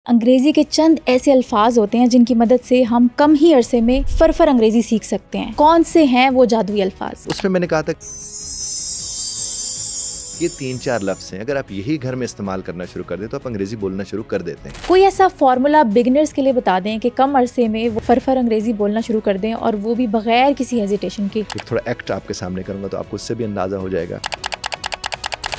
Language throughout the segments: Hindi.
अंग्रेजी के चंद ऐसे अल्फाज होते हैं जिनकी मदद से हम कम ही अरसे में फरफर अंग्रेजी सीख सकते हैं। कौन से हैं वो जादुई अल्फाज? उसमें मैंने कहा था ये 3-4 लफ्ज़ हैं, अगर आप यही घर में इस्तेमाल करना शुरू कर दें तो आप अंग्रेजी बोलना शुरू कर देते हैं। कोई ऐसा फॉर्मूला बिगिनर्स के लिए बता दें कि कम अरसे में वो फरफर अंग्रेजी बोलना शुरू कर दें और वो भी बगैर किसी हेजिटेशन के। थोड़ा एक्ट आपके सामने करूंगा तो आपको उससे भी अंदाजा हो जाएगा।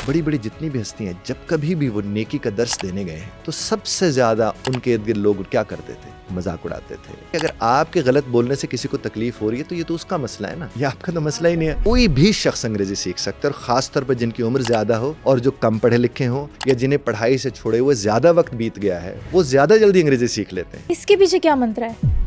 बड़ी बड़ी जितनी भी हस्ती हैं, जब कभी भी वो नेकी का दर्स देने गए हैं तो सबसे ज्यादा उनके इर्द गिर्द लोग क्या करते थे? मजाक उड़ाते थे। अगर आपके गलत बोलने से किसी को तकलीफ हो रही है तो ये तो उसका मसला है ना, ये आपका तो मसला ही नहीं है। कोई भी शख्स अंग्रेजी सीख सकता है, और खास तौर पर जिनकी उम्र ज्यादा हो और जो कम पढ़े लिखे हो या जिन्हें पढ़ाई से छोड़े हुए ज्यादा वक्त बीत गया है, वो ज्यादा जल्दी अंग्रेजी सीख लेते हैं। इसके पीछे क्या मंत्र है?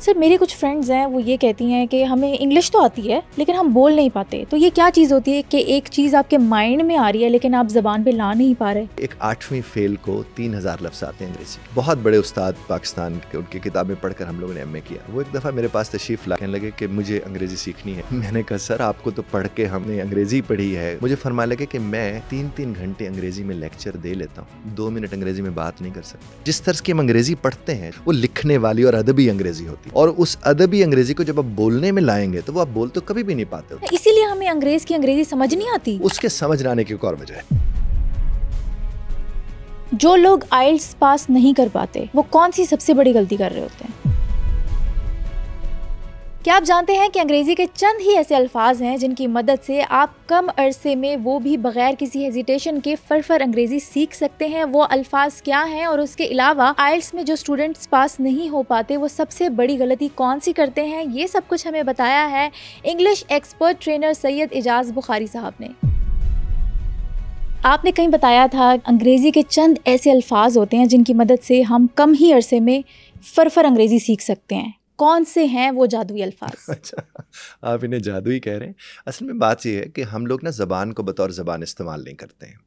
सर, मेरी कुछ फ्रेंड्स हैं, वो ये कहती हैं कि हमें इंग्लिश तो आती है लेकिन हम बोल नहीं पाते। तो ये क्या चीज़ होती है कि एक चीज़ आपके माइंड में आ रही है लेकिन आप ज़बान पे ला नहीं पा रहे? एक 8वीं फेल को 3000 लफ्ज़ आते हैं अंग्रेजी। बहुत बड़े उस्ताद पाकिस्तान के, उनकी किताबें पढ़कर हम लोगों ने MA किया। वो एक दफ़ा मेरे पास तशरीफ ला कहने लगे कि मुझे अंग्रेजी सीखनी है। मैंने कहा सर, आपको तो पढ़ के हमने अंग्रेजी पढ़ी है। मुझे फरमा लगे कि मैं 3-3 घंटे अंग्रेजी में लेक्चर दे लेता हूँ, 2 मिनट अंग्रेजी में बात नहीं कर सकता। जिस तरह की हम अंग्रेजी पढ़ते हैं वो लिखने वाली और अदबी अंग्रेजी होती है, और उस अदबी अंग्रेजी को जब आप बोलने में लाएंगे तो वो आप बोल तो कभी भी नहीं पाते। इसीलिए हमें अंग्रेजी समझ नहीं आती। उसके समझ आने की एक और वजह है। जो लोग आइल्स पास नहीं कर पाते वो कौन सी सबसे बड़ी गलती कर रहे होते हैं? क्या आप जानते हैं कि अंग्रेजी के चंद ही ऐसे अल्फाज हैं जिनकी मदद से आप कम अरसे में वो भी बगैर किसी हेजिटेशन के फरफर अंग्रेजी सीख सकते हैं? वो अल्फाज क्या हैं और उसके अलावा आइल्स में जो स्टूडेंट्स पास नहीं हो पाते वो सबसे बड़ी गलती कौन सी करते हैं, ये सब कुछ हमें बताया है English expert trainer Syed Ejaz Bukhari sahab ने। आपने कहीं बताया था अंग्रेजी के चंद ऐसे अल्फाज होते हैं जिनकी मदद से हम कम ही अरसे में फरफर अंग्रेजी सीख सकते हैं। कौन से हैं वो जादुई अल्फाज? अच्छा, आप इन्हें जादुई कह रहे हैं। असल में बात यह है कि हम लोग ना ज़बान को बतौर ज़बान इस्तेमाल नहीं करते हैं।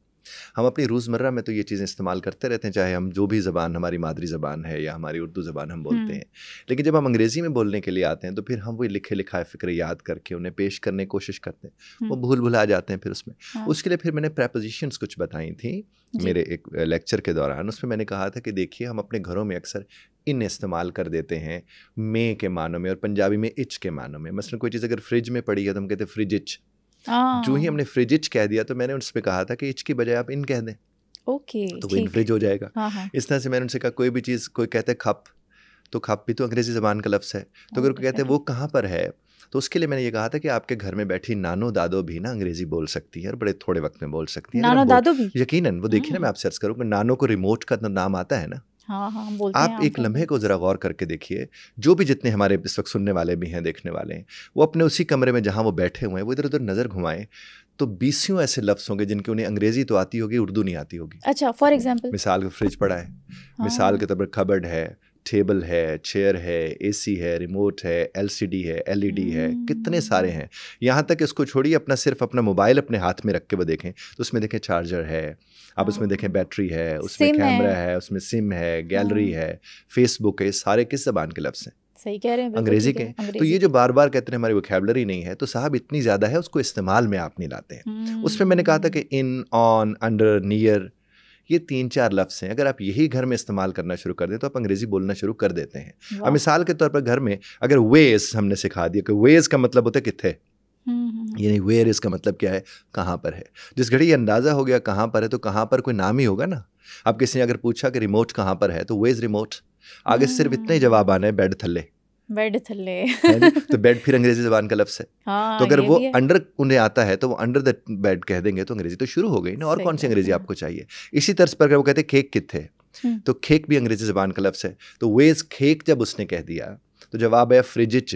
हम अपनी रोज़मर्रा में तो ये चीज़ें इस्तेमाल करते रहते हैं, चाहे हम जो भी ज़बान हमारी मादरी ज़बान है या हमारी उर्दू ज़बान हम बोलते हैं। लेकिन जब हम अंग्रेज़ी में बोलने के लिए आते हैं तो फिर हम वही लिखे लिखाए फ़िक्र याद करके उन्हें पेश करने की कोशिश करते हैं, वो भूल भुला जाते हैं फिर उसमें। उसके लिए फिर मैंने प्रेपोजिशंस कुछ बताई थी मेरे एक लेक्चर के दौरान। उसमें मैंने कहा था कि देखिए, हम अपने घरों में अक्सर इन इस्तेमाल कर देते हैं मे के मानों में और पंजाबी में इच के मानों में। मसलन कोई चीज़ अगर फ्रिज में पड़ी है तो हम कहते हैं फ्रिज इच। जो ही हमने फ्रिज इच कह दिया तो मैंने उनसे कहा था कि इच की बजाय आप इन कह दें, तो वो इन फ्रिज हो जाएगा। इस तरह से मैंने उनसे कहा कोई भी चीज़, कोई कहते हैं खप, तो खप भी तो अंग्रेजी ज़बान का लफ्ज़ है। तो अगर कोई कहते हैं वो कहाँ पर है, तो उसके लिए मैंने ये कहा था कि आपके घर में बैठी नानो दादो भी ना अंग्रेजी बोल सकती है और बड़े थोड़े वक्त में बोल सकती है। नानो दादो भी? यकीनन। वो देखिए ना, मैं आप सर्च करूँगा, नानो को रिमोट का नाम आता है ना। हाँ, बोलते आप हैं एक लम्हे को ज़रा गौर करके देखिए, जो भी जितने हमारे इस वक्त सुनने वाले भी हैं, देखने वाले हैं, वो अपने उसी कमरे में जहाँ वो बैठे हुए हैं वो इधर उधर नज़र घुमाएं तो 20 ऐसे लफ्ज़ होंगे जिनके उन्हें अंग्रेजी तो आती होगी, उर्दू नहीं आती होगी। अच्छा, फॉर एग्जाम्पल? मिसाल के फ्रिज पड़ा है, मिसाल के तौर पर कबर्ड है, टेबल है, चेयर है, AC है, रिमोट है, LCD है, LED है, कितने सारे हैं। यहाँ तक इसको छोड़िए, अपना सिर्फ अपना मोबाइल अपने हाथ में रख के वो देखें तो उसमें देखें चार्जर है, आप उसमें देखें बैटरी है, उसमें कैमरा है, उसमें सिम है, गैलरी है, फेसबुक है। सारे किस ज़बान के लफ्ज़ हैं? सही कह रहे हैं, अंग्रेजी के। तो ये जो बार बार कहते हैं हमारी वोकैबुलरी नहीं है, तो साहब इतनी ज़्यादा है, उसको इस्तेमाल में आप नहीं लाते हैं। उसमें मैंने कहा था कि इन, ऑन, अंडर, नियर, ये 3-4 लफ्ज़ हैं, अगर आप यही घर में इस्तेमाल करना शुरू कर दें तो आप अंग्रेजी बोलना शुरू कर देते हैं। अब मिसाल के तौर पर घर में अगर वेज हमने सिखा दिया कि वेज का मतलब होता है किथे, यानी वेयर इसका मतलब क्या है, कहाँ पर है। जिस घड़ी ये अंदाज़ा हो गया कहाँ पर है तो कहाँ पर कोई नाम ही होगा ना। अब किसी ने अगर पूछा कि रिमोट कहाँ पर है तो वेज रिमोट, आगे से सिर्फ इतना ही जवाब आना है, बेड थल्ले। बेड थल्ले तो बेड फिर अंग्रेजी ज़बान का लफ्ज़ है। तो अगर वो अंडर उन्हें आता है तो वो अंडर द बेड कह देंगे तो अंग्रेजी तो शुरू हो गई ना। और कौन सी अंग्रेजी आपको चाहिए? इसी तर्ज पर अगर वो कहते हैं केक किथे, तो केक भी अंग्रेजी ज़बान का लफ्ज़ है। तो वेज केक जब उसने कह दिया तो जवाब है फ्रिज इच।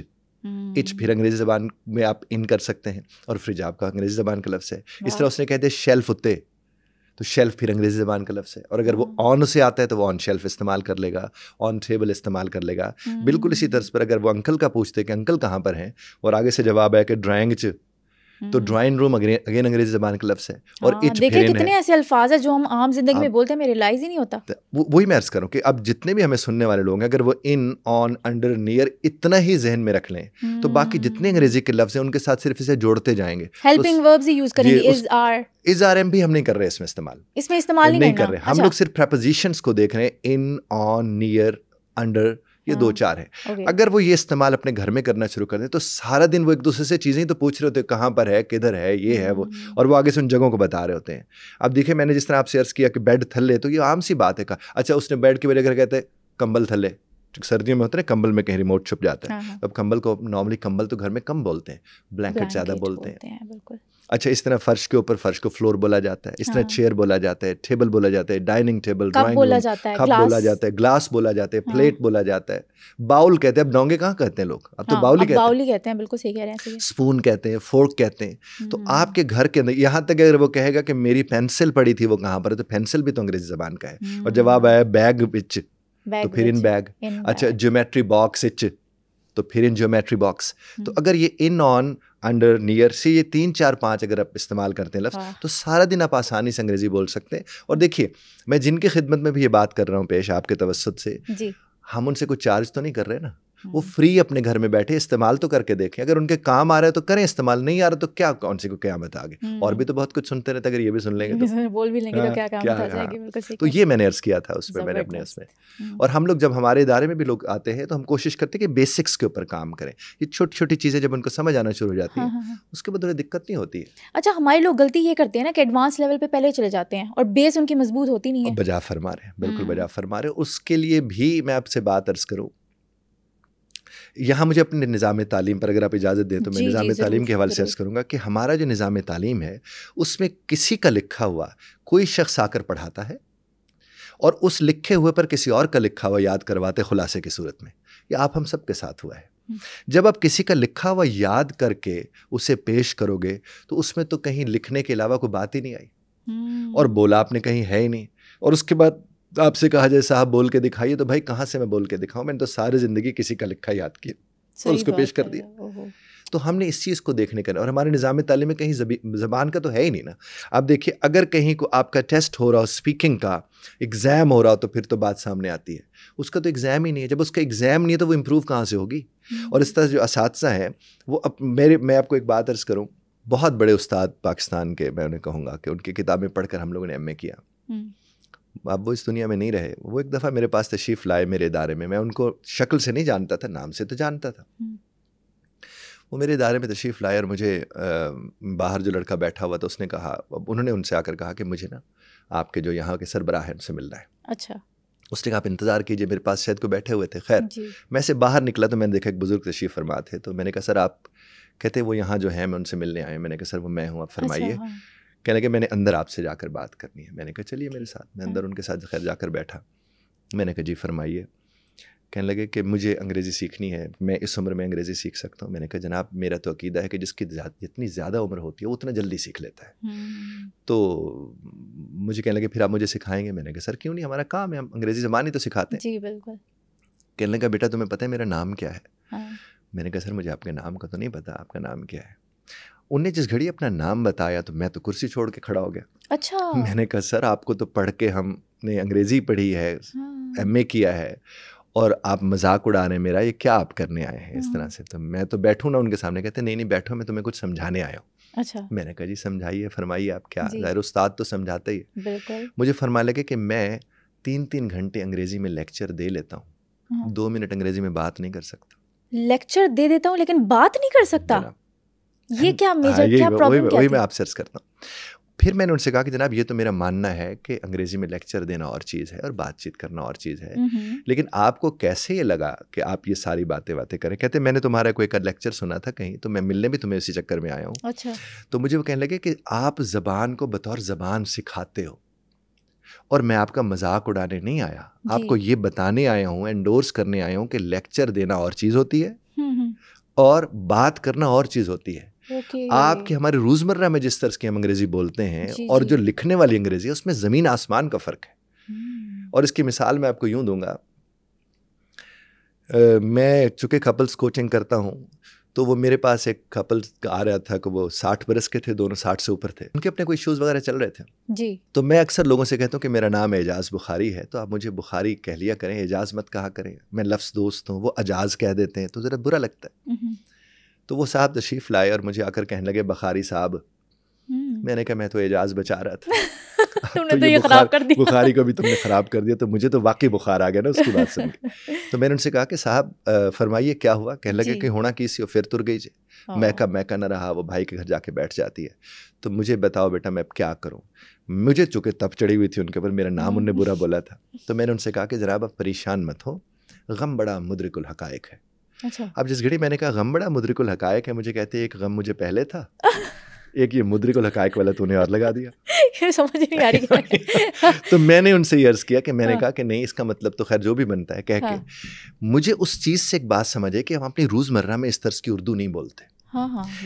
इच फिर अंग्रेजी ज़बान में आप इन कर सकते हैं और फ्रिज आपका अंग्रेजी ज़बान का लफ्ज़ है। इस तरह उसने कहते हैं शेल्फ उत्ते, तो शेल्फ फिर अंग्रेजी ज़बान का लफ्ज़ है। और अगर वो ऑन से आता है तो वो ऑन शेल्फ इस्तेमाल कर लेगा, ऑन टेबल इस्तेमाल कर लेगा। बिल्कुल इसी तर्ज पर अगर वो अंकल का पूछते कि अंकल कहाँ पर हैं और आगे से जवाब है कि ड्राइंग च, तो ड्राइंग रूम अगेन अंग्रेजी ज़बान का लफ्ज़ है। और इच देखिए फेरेन कितने है। ऐसे अल्फाज है जो हम आम जिंदगी में बोलते हैं, हमें रियलाइज ही नहीं होता। वही मैं अर्ज़ करूँ कि अब जितने भी हमें सुनने वाले लोग हैं, अगर वो इन, ऑन, अंडर, नियर इतना ही जहन में रख लें तो बाकी जितने अंग्रेजी के लफ्ज़ हैं उनके साथ सिर्फ इसे जोड़ते जाएंगे। हेल्पिंग वर्ब्स ही यूज करेंगे, is, are. Is, are, am भी हम नहीं कर रहे इसमें इस्तेमाल नहीं कर रहे। हम लोग सिर्फ प्रेपोजिशंस को देख रहे हैं, इन, ऑन, नियर, अंडर, ये 2-4 है। अगर वो ये इस्तेमाल अपने घर में करना शुरू कर दें तो सारा दिन वो एक दूसरे से चीज़ें ही तो पूछ रहे होते हैं, कहाँ पर है, किधर है, ये है वो, और वो आगे से उन जगहों को बता रहे होते हैं। अब देखिए, मैंने जिस तरह आपसे अर्ज़ किया कि बेड थल्ले, तो ये आम सी बात है। का अच्छा, उसने बेड के बजाय कहते हैं कंबल थल्ले। सर्दियों में होता है ना, कंबल में कहीं रिमोट छुप जाता है। अब कंबल को नॉर्मली कंबल तो घर में कम बोलते हैं, ब्लैंकेट ज़्यादा बोलते हैं। बिल्कुल। अच्छा, इस तरह फर्श के ऊपर फर्श को फ्लोर बोला जाता है, इस तरह चेयर बोला जाता है, टेबल बोला जाता है, dining table, drawing room, cup बोला जाता है, ग्लास बोला जाता है, प्लेट बोला जाता है, बाउल कहते हैं। अब डोंगे कहाँ कहते हैं लोग, अब तो बाउल ही कहते हैं। बिल्कुल सही कह रहे हैं। स्पून कहते हैं, फोर्क कहते हैं। तो आपके घर के अंदर यहाँ तक अगर वो कहेगा कि मेरी पेंसिल पड़ी थी, वो कहाँ पर है, तो पेंसिल भी तो अंग्रेजी ज़बान का है। और जवाब आया बैग विच, तो फिर इन बैग। अच्छा, ज्योमेट्री बॉक्स इच, तो फिर इन ज्योमेट्री बॉक्स। तो अगर ये इन, ऑन, अंडर, नियर से ये 3, 4, 5 अगर आप इस्तेमाल करते हैं लफ्ज़, तो सारा दिन आप आसानी से अंग्रेजी बोल सकते हैं। और देखिए, मैं जिनकी खिदमत में भी ये बात कर रहा हूँ पेश आपके तवस्सुत से, हम उनसे कुछ चार्ज तो नहीं कर रहे ना। वो फ्री अपने घर में बैठे इस्तेमाल तो करके देखें। अगर उनके काम आ रहा है तो करें इस्तेमाल, नहीं आ रहा तो क्या, कौन सी को क़यामत आ गई। और भी तो बहुत कुछ सुनते रहते, अगर ये भी सुन लेंगे तो बोल भी लेंगे तो क्या क़यामत आ जाएगी। बिल्कुल सही। तो ये मैंने अर्ज़ किया था उसमें, मैंने अपने उसमें। और हम लोग जब हमारे इदारे में भी लोग आते हैं तो हम कोशिश करते हैं कि बेसिक्स के ऊपर काम करें। ये छोटी छोटी चीज़ें जब उनको समझ आना शुरू हो जाती है, उसके बाद उन्हें दिक्कत नहीं होती है। अच्छा, हमारे लोग गलती ये करते हैं ना कि एडवांस लेवल पे पहले चले जाते हैं और बेस उनकी मजबूत होती नहीं है। बजा फरमा रहे हैं, बिल्कुल बजा फरमा रहे हैं। उसके लिए भी मैं आपसे बात अर्ज़ करूँ, यहाँ मुझे अपने निज़ाम तालीम पर अगर आप इजाज़त दें तो मैं निज़ाम तालीम के हवाले से अर्ज़ करूँगा कि हमारा जो निज़ाम तालीम है उसमें किसी का लिखा हुआ कोई शख्स आकर पढ़ाता है और उस लिखे हुए पर किसी और का लिखा हुआ याद करवाते खुलासे की सूरत में। ये आप हम सब के साथ हुआ है। जब आप किसी का लिखा हुआ याद करके उसे पेश करोगे तो उसमें तो कहीं लिखने के अलावा कोई बात ही नहीं आई और बोला आपने कहीं है ही नहीं। और उसके बाद आपसे कहा जाए साहब बोल के दिखाइए, तो भाई कहाँ से मैं बोल के दिखाऊं, मैंने तो सारी ज़िंदगी किसी का लिखा याद किया और उसको पेश कर दिया। तो हमने इस चीज़ को देखने का, और हमारे निज़ाम तालीम में कहीं ज़बान का तो है ही नहीं ना। आप देखिए, अगर कहीं को आपका टेस्ट हो रहा हो, स्पीकिंग का एग्ज़ाम हो रहा हो, तो फिर तो बात सामने आती है। उसका तो एग्ज़ाम ही नहीं है। जब उसका एग्ज़ाम नहीं है तो वो इम्प्रूव कहाँ से होगी। और इस तरह जो असातिज़ा हैं वो मैं आपको एक बात अर्ज़ करूँ, बहुत बड़े उस्ताद पाकिस्तान के, मैं उन्हें कहूँगा कि उनकी किताबें पढ़कर हम लोगों ने MA किया। अब वो इस दुनिया में नहीं रहे। वो एक दफ़ा मेरे पास तशरीफ़ लाए मेरे इदारे में। मैं उनको शक्ल से नहीं जानता था, नाम से तो जानता था। वो मेरे इदारे में तशरीफ़ लाए और मुझे बाहर जो लड़का बैठा हुआ था उसने कहा, उन्होंने उनसे आकर कहा कि मुझे ना आपके जो यहाँ के सरबराह हैं उनसे मिलना है। अच्छा। उसने कहा आप इंतज़ार कीजिए, मेरे पास शायद को बैठे हुए थे। खैर मैं से बाहर निकला तो मैंने देखा एक बुज़ुर्ग तशरीफ़ फरमा थे। तो मैंने कहा सर आप, कहते वो यहाँ जो हैं मैं उनसे मिलने आए। मैंने कहा सर वो मैं हूँ, आप फरमाइए। कहने लगे मैंने अंदर आपसे जाकर बात करनी है। मैंने कहा चलिए मेरे साथ। मैं अंदर उनके साथ खैर जाकर बैठा। मैंने कहा जी फरमाइए। कहने लगे कि मुझे अंग्रेज़ी सीखनी है, मैं इस उम्र में अंग्रेज़ी सीख सकता हूँ। मैंने कहा जनाब मेरा तो अकीदा है कि जिसकी जितनी ज़्यादा उम्र होती है वो उतना जल्दी सीख लेता है। तो मुझे कहने लगे फिर आप मुझे सिखाएंगे। मैंने कहा सर क्यों नहीं, हमारा काम है, हम अंग्रेज़ी ज़बान ही तो सिखाते हैं। जी बिल्कुल। कहने लगा बेटा तुम्हें पता है मेरा नाम क्या है? मैंने कहा सर मुझे आपके नाम का तो नहीं पता, आपका नाम क्या है? उनने जिस घड़ी अपना नाम बताया तो मैं तो कुर्सी छोड़ के खड़ा हो गया। अच्छा। मैंने कहा सर आपको तो पढ़ के हमने अंग्रेज़ी पढ़ी है, MA किया है, और आप मजाक उड़ा रहे हैं मेरा, ये क्या आप करने आए हैं इस तरह से? तो मैं तो बैठूँ ना उनके सामने। कहते नहीं नहीं बैठो, मैं तुम्हें कुछ समझाने आया हूँ। अच्छा। मैंने कहा जी समझाइए, फरमाइए आप क्या। ज़ाहिर उस्ताद तो समझाते ही। बिल्कुल। मुझे फरमाने लगे कि मैं 3-3 घंटे अंग्रेज़ी में लेक्चर दे लेता हूँ, 2 मिनट अंग्रेज़ी में बात नहीं कर सकता। लेक्चर दे देता हूँ लेकिन बात नहीं कर सकता? ये क्या मेजर क्या प्रॉब्लम क्या वही मैं आपसे अर्ज़ करता हूँ। फिर मैंने उनसे कहा कि जनाब ये तो मेरा मानना है कि अंग्रेज़ी में लेक्चर देना और चीज़ है और बातचीत करना और चीज़ है, लेकिन आपको कैसे ये लगा कि आप ये सारी बातें करें? कहते मैंने तुम्हारा कोई एक लेक्चर सुना था कहीं, तो मैं मिलने भी तुम्हें इसी चक्कर में आया हूँ। अच्छा। तो मुझे वो कहने लगे कि आप ज़बान को बतौर ज़बान सिखाते हो और मैं आपका मजाक उड़ाने नहीं आया, आपको ये बताने आया हूँ, एंडोर्स करने आया हूँ कि लेक्चर देना और चीज़ होती है और बात करना और चीज़ होती है। आपके हमारे रोज़मर्रा में जिस तरह की हम अंग्रेज़ी बोलते हैं और जो लिखने वाली अंग्रेज़ी है उसमें ज़मीन आसमान का फ़र्क है। और इसकी मिसाल मैं आपको यूँ दूंगा, मैं चूँकि कपल्स कोचिंग करता हूँ तो वो मेरे पास एक कपल आ रहा था कि वो 60 बरस के थे, दोनों 60 से ऊपर थे, उनके अपने कोई इश्यूज़ वगैरह चल रहे थे जी। तो मैं अक्सर लोगों से कहता हूँ कि मेरा नाम एजाज़ बुखारी है, तो आप मुझे बुखारी कह लिया करें, एजाज़ मत कहा करें। मैं लफ्ज़ दोस्त हूँ, वो अजाज़ कह देते हैं तो ज़रा बुरा लगता है। तो वो साहब तशरीफ़ लाए और मुझे आकर कहने लगे बुखारी साहब। मैंने कहा मैं तो एजाज़ बचा रहा था। तुमने तो ये खराब कर दिया। बुखारी को भी तुमने ख़राब कर दिया, तो मुझे तो वाकई बुखार आ गया ना उसकी बात सुन के। तो मैंने उनसे कहा कि साहब फरमाइए क्या हुआ। कहने लगे कि होना की सी फिर तुर गई जे। मैं का न रहा, वो भाई के घर जाके बैठ जाती है। तो मुझे बताओ बेटा मैं अब क्या करूँ। मुझे चूँकि तप चढ़ी हुई थी उनके ऊपर, मेरा नाम उनने बुरा बोला था। तो मैंने उनसे कहा कि जनाब आप परेशान मत हो, गम बड़ा मुदरिकुल हकायक है। अच्छा। अब जिस घड़ी मैंने कहा गम बड़ा मुदरिकुल हकायक है, मुझे कहते एक गम मुझे पहले था, एक ये मुदरिकुल हकायक वाला तूने और लगा दिया। ये समझ नहीं आ रही। तो मैंने उनसे ये अर्ज़ किया कि मैंने कहा कि नहीं, इसका मतलब तो खैर जो भी बनता है कह के मुझे उस चीज़ से एक बात समझे कि हम अपनी रोज़मर्रा में इस तरह की उर्दू नहीं बोलते।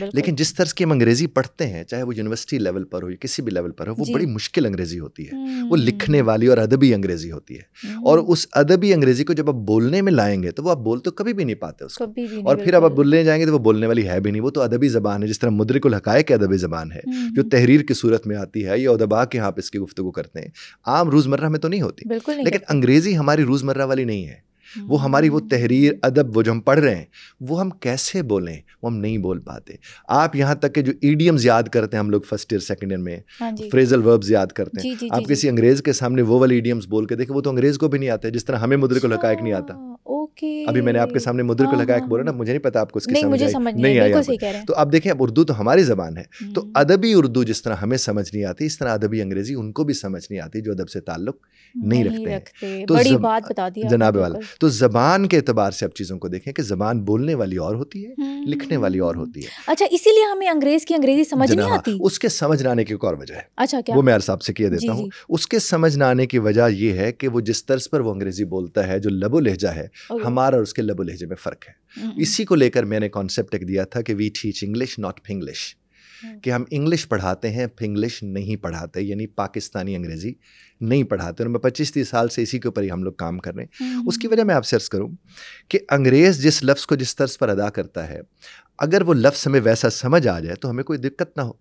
लेकिन जिस तरह की हम अंग्रेज़ी पढ़ते हैं, चाहे वो यूनिवर्सिटी लेवल पर हो या किसी भी लेवल पर हो, वो बड़ी मुश्किल अंग्रेज़ी होती है। वो लिखने वाली और अदबी अंग्रेज़ी होती है। और उस अदबी अंग्रेज़ी को जब आप बोलने में लाएंगे तो वो आप बोल तो कभी भी नहीं पाते उसको। और फिर अब आप बोलने जाएंगे तो वो बोलने वाली है भी नहीं, वो तो अदबी ज़बान है। जिस तरह मुदरिकुल हकायक अदबी ज़बान है जो तहरीर की सूरत में आती है, या उदबा के यहाँ पे इसकी गुफ्तगू करते हैं, आम रोज़मर्रा में तो नहीं होती। लेकिन अंग्रेज़ी हमारी रोज़मर्रा वाली नहीं है। वो हमारी वो तहरीर अदब वो जो हम पढ़ रहे हैं वो हम कैसे बोलें वो हम नहीं बोल पाते। आप यहाँ तक के जो ईडियम्स याद करते हैं हम लोग फर्स्ट ईयर सेकंड ईयर में, फ्रेजल वर्ब्स याद करते हैं, आप किसी अंग्रेज के सामने वो वाले ईडियम्स बोल के देखें, वो तो अंग्रेज को भी नहीं आते, जिस तरह हमें मुदरिकुल हकायक नहीं आता। अभी मैंने आपके सामने मुदरिकुल हकायक बोला ना, मुझे नहीं पता आपको उसकी समझ नहीं आई। तो आप देखें, अब उर्दू तो हमारी ज़बान है, तो अदबी उर्दू जिस तरह हमें समझ नहीं आती, इस तरह अदबी अंग्रेजी उनको भी समझ नहीं आती जो अदब से ताल्लुक नहीं रखते हैं। तो बड़ी बात बता दी जनाब वाला। तो ज़बान के एतबार से आप चीज़ों को देखें कि ज़बान बोलने वाली और होती है, लिखने वाली और होती है। अच्छा, इसीलिए हमें अंग्रेज की अंग्रेजी समझ नहीं आती। उसके समझ न आने की एक और वजह है। अच्छा, क्या? वो मैं अर्ज़ आपसे किए देता हूँ। उसके समझ न आने की वजह ये है कि वो जिस तर्ज पर वो अंग्रेजी बोलता है, जो लबो लहजा है, हमारा और उसके लबो लहजे में फ़र्क है। इसी को लेकर मैंने कॉन्सेप्ट एक दिया था कि वी टीच इंग्लिश नॉट फिंग्लिश, कि हम इंग्लिश पढ़ाते हैं, फिंग्लिश नहीं पढ़ाते, यानी पाकिस्तानी अंग्रेज़ी नहीं पढ़ाते। और मैं 25-30 साल से इसी के ऊपर ही हम लोग काम कर रहे हैं। उसकी वजह मैं आपसे अर्ज़ करूँ कि अंग्रेज़ जिस लफ्ज़ को जिस तर्ज पर अदा करता है, अगर वो लफ्ज़ हमें वैसा समझ आ जाए तो हमें कोई दिक्कत ना हो।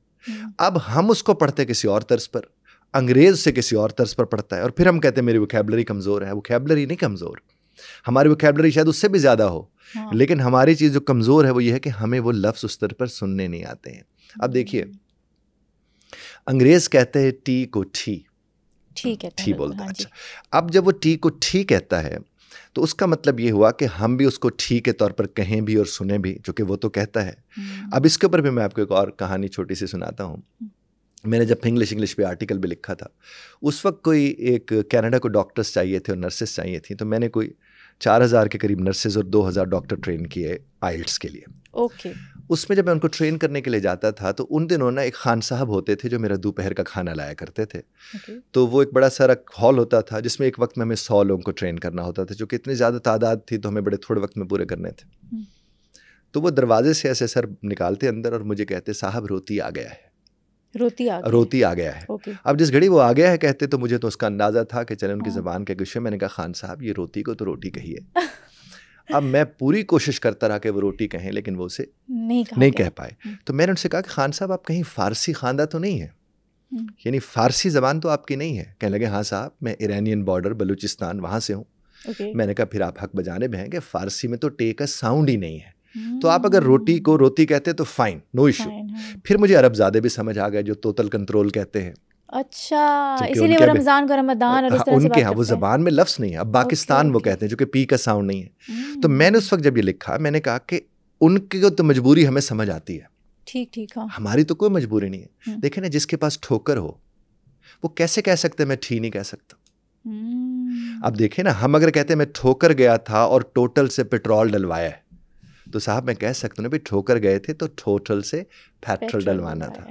अब हम उसको पढ़ते किसी और तर्ज पर, अंग्रेज़ से किसी और तर्ज पर पढ़ता है, और फिर हम कहते हैं मेरी वोकैबुलरी कमज़ोर है। वोकैबुलरी नहीं कमज़ोर, हमारी वोकैबुलरी शायद उससे भी ज़्यादा हो। लेकिन हमारी चीज़ जो कमज़ोर है वो ये है कि हमें वो लफ्ज़ उस तरह पर सुनने नहीं आते हैं। अब देखिए, अंग्रेज़ कहते हैं टी को ठी बोलता है। अच्छा, अब जब वो टी को ठी कहता है तो उसका मतलब ये हुआ कि हम भी उसको ठी के तौर पर कहें भी और सुने भी, जो कि वो तो कहता है। अब इसके ऊपर भी मैं आपको एक और कहानी छोटी सी सुनाता हूँ। मैंने जब इंग्लिश पे आर्टिकल भी लिखा था, उस वक्त कोई एक कनाडा को डॉक्टर्स चाहिए थे और नर्सेस चाहिए थी, तो मैंने कोई 4000 के करीब नर्सेज और 2000 डॉक्टर ट्रेन किए आइल्ट्स के लिए। ओके। उसमें जब मैं उनको ट्रेन करने के लिए जाता था तो उन दिनों ना एक खान साहब होते थे जो मेरा दोपहर का खाना लाया करते थे। तो वो एक बड़ा सारा हॉल होता था जिसमें एक वक्त में हमें 100 लोगों को ट्रेन करना होता था, जो कि इतनी ज़्यादा तादाद थी तो हमें बड़े थोड़े वक्त में पूरे करने थे। तो वो दरवाजे से ऐसे सर निकालते अंदर और मुझे कहते, साहब रोटी आ गया है। रोटी आ गया है। अब जिस घड़ी वो आ गया है कहते तो मुझे तो उसका अंदाज़ा था कि चले उनकी ज़बान के गुस्से। मैंने कहा, खान साहब ये रोटी को तो रोटी कहिए। अब मैं पूरी कोशिश करता रहा कि वो रोटी कहें, लेकिन वो उसे नहीं कह पाए। तो मैंने उनसे कहा कि खान साहब आप कहीं फ़ारसी खानदा तो नहीं है, यानी फ़ारसी ज़बान तो आपकी नहीं है? कहने लगे, हाँ साहब मैं ईरानियन बॉर्डर बलूचिस्तान वहाँ से हूँ। मैंने कहा फिर आप हक बजाने में हैं कि फ़ारसी में तो टे का साउंड ही नहीं है, तो आप अगर रोटी को रोटी कहते तो फ़ाइन, नो इशू। फिर मुझे अरब ज़ादे भी समझ आ गए जो टोटल कंट्रोल कहते हैं। अच्छा, इसीलिए वो रमज़ान को रमदान और इस तरह से उनके यहाँ वो ज़बान में लफ्ज़ नहीं है। अब पाकिस्तान वो कहते हैं जो कि पी का साउंड नहीं है। तो मैंने उस वक्त जब ये लिखा, मैंने कहा कि उनकी तो मजबूरी हमें समझ आती है, ठीक, हाँ। हमारी तो कोई मजबूरी नहीं है। देखें ना, जिसके पास ठोकर हो वो कैसे कह सकते मैं ठी नहीं कह सकता। अब देखें ना, हम अगर कहते हैं मैं ठोकर गया था और टोटल से पेट्रोल डलवाया है, तो साहब मैं कह सकता हूँ भाई ठोकर गए थे तो टोटल से पेट्रोल डलवाना था,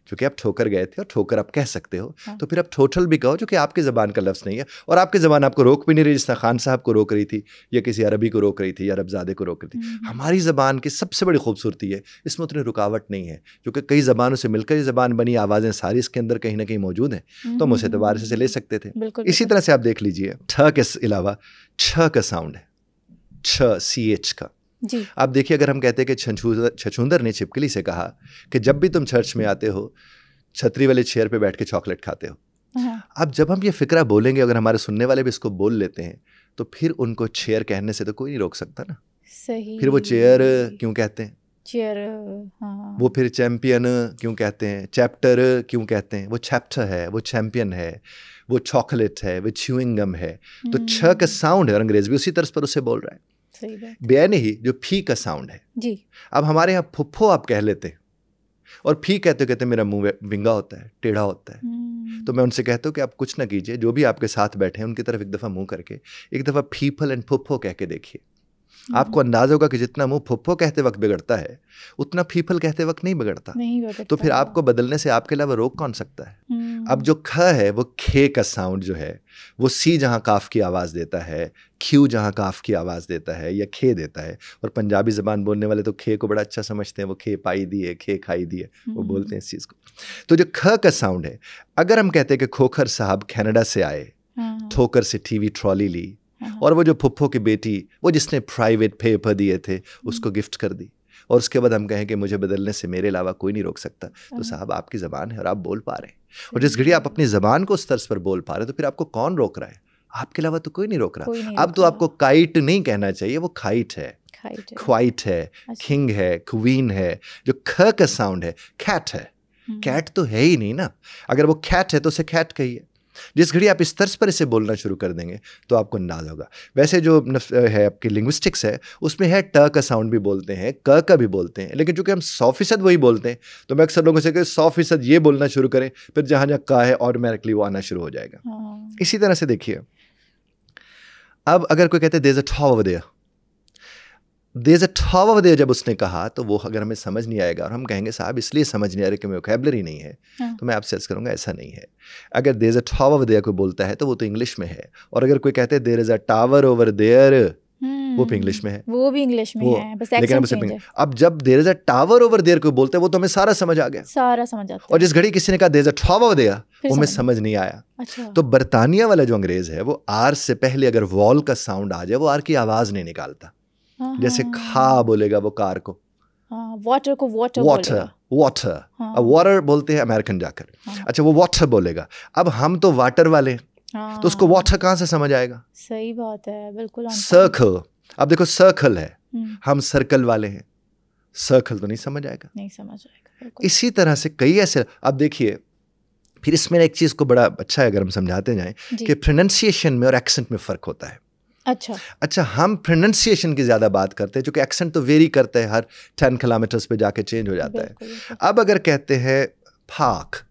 क्योंकि आप ठोकर गए थे और ठोकर आप कह सकते हो। हाँ। तो फिर आप टोटल भी कहो, जो कि आपकी ज़बान का लफ्ज़ नहीं है और आपकी ज़बान आपको रोक भी नहीं रही, जिस तरह खान साहब को रोक रही थी या किसी अरबी को रोक रही थी या अरबज़ादे को रोक रही थी। हमारी ज़बान की सबसे बड़ी खूबसूरती है इसमें उतनी रुकावट नहीं है, क्योंकि कई ज़बानों से मिलकर ये ज़बान बनी, आवाज़ें सारी इसके अंदर कहीं ना कहीं मौजूद हैं, तो हम उस एतबार से ले सकते थे। इसी तरह से आप देख लीजिए, ठ के अलावा छ का साउंड है, छ CH का, जी। आप देखिए, अगर हम कहते हैं कि छछूंदर ने छिपकली से कहा कि जब भी तुम चर्च में आते हो छतरी वाले चेयर पे बैठ के चॉकलेट खाते हो। हाँ। अब जब हम ये फिक्रा बोलेंगे, अगर हमारे सुनने वाले भी इसको बोल लेते हैं, तो फिर उनको चेयर कहने से तो कोई नहीं रोक सकता ना। सही। फिर वो चेयर क्यों कहते हैं? चेयर। हाँ। वो फिर चैंपियन क्यों कहते हैं? चैप्टर क्यों कहते हैं? वो चैप्टर है, वो चैंपियन है, वो चॉकलेट है, वो च्यूइंग गम है। तो छ का साउंड है और अंग्रेज भी उसी तर्ज पर उसे बोल रहा है। सही बात। बे नहीं, जो फी का साउंड है जी। अब हमारे यहाँ फुफ्फो आप कह लेते हैं, और फी कहते कहते मेरा मुंह विंगा होता है, टेढ़ा होता है। तो मैं उनसे कहता हूँ कि आप कुछ ना कीजिए, जो भी आपके साथ बैठे हैं उनकी तरफ एक दफ़ा मुंह करके एक दफ़ा फीफल एंड फुफ्फो कह के देखिए। आपको अंदाजा होगा कि जितना मुंह फुफ्फो कहते वक्त बिगड़ता है उतना फीफल कहते वक्त नहीं बिगड़ता। तो फिर आपको बदलने से आपके अलावा रोक कौन सकता है? अब जो ख है वो खे का साउंड जो है, वो सी जहाँ काफ की आवाज़ देता है, क्यू जहाँ काफ की आवाज़ देता है या खे देता है। और पंजाबी ज़बान बोलने वाले तो खे को बड़ा अच्छा समझते हैं, वो खे पाई दी है, खे खाई दी है, वो बोलते हैं इस चीज़ को। तो जो ख का साउंड है, अगर हम कहते हैं कि खोखर साहब कनाडा से आए, ठोकर से टीवी ट्रॉली ली, और वो जो फुफ्फो की बेटी, वो जिसने प्राइवेट पेपर दिए थे, उसको गिफ्ट कर दी, और उसके बाद हम कहें कि मुझे बदलने से मेरे अलावा कोई नहीं रोक सकता, तो साहब आपकी ज़बान है और आप बोल पा रहे हैं। और जिस घड़ी आप अपनी ज़बान को उस तर्ज पर बोल पा रहे हैं, तो फिर आपको कौन रोक रहा है? आपके अलावा तो कोई नहीं रोक रहा। अब तो आपको काइट नहीं कहना चाहिए, वो खाइट है, ख्वाइट है, किंग है, क्वीन है। जो ख का साउंड है, कैट है। कैट तो है ही नहीं ना। अगर वो कैट है तो उसे कैट कहिए। जिस घड़ी आप इस तर्ज पर इसे बोलना शुरू कर देंगे तो आपको अंदाज होगा। वैसे जो है आपकी लिंग्विस्टिक्स है, उसमें है ट का साउंड भी बोलते हैं, क का भी बोलते हैं, लेकिन चूंकि हम 100% वही बोलते हैं, तो मैं अक्सर लोगों से कहता 100% ये बोलना शुरू करें, फिर जहाँ जहाँ का है ऑटोमेटिकली वो आना शुरू हो जाएगा। इसी तरह से देखिए, अब अगर कोई कहते there is a tower there, there is a tower there, जब उसने कहा तो वो अगर हमें समझ नहीं आएगा और हम कहेंगे साहब इसलिए समझ नहीं आ रहा कि वोकैबुलरी नहीं है, तो मैं आपसे अर्ज करूंगा ऐसा नहीं है। अगर there is a tower there कोई बोलता है तो वो तो इंग्लिश में है, और अगर कोई कहते हैं there is a tower over there, वो भी इंग्लिश में है, वो भी इंग्लिश में है, बस एक्सेंट चेंज है। अब जब there is a tower over there कोई बोलते हैं, वो तो हमें सारा समझ आ गया, सारा समझ आता है। और जिस घड़ी किसी ने कहा there is a tower there, वो हमें समझ नहीं आया। अच्छा। तो बरतानिया वाला जो अंग्रेज है, वो आर से पहले अगर वॉल का साउंड आ जाए, वो आर की आवाज नहीं निकालता। जैसे खा बोलेगा वो कार को, वाटर को वाटर, वाटर वाटर। अब वाटर बोलते हैं अमेरिकन जाकर, अच्छा वो वाटर बोलेगा। अब हम तो वाटर वाले, तो उसको वाटर कहाँ से समझ आएगा? सही बात है, बिल्कुल। सर्कल, अब देखो सर्कल है, हम सर्कल वाले हैं, सर्कल तो नहीं समझ आएगा, नहीं समझ आएगा। इसी तरह से कई ऐसे। अब देखिए, फिर इसमें एक चीज को बड़ा अच्छा है अगर हम समझाते जाएं कि प्रोनाउंसिएशन में और एक्सेंट में फर्क होता है। अच्छा, हम प्रोनाउंसिएशन की ज़्यादा बात करते हैं, क्योंकि एक्सेंट तो वेरी करता है, हर 10 किलोमीटर्स पे जाके चेंज हो जाता है। अब अगर कहते हैं पार्क,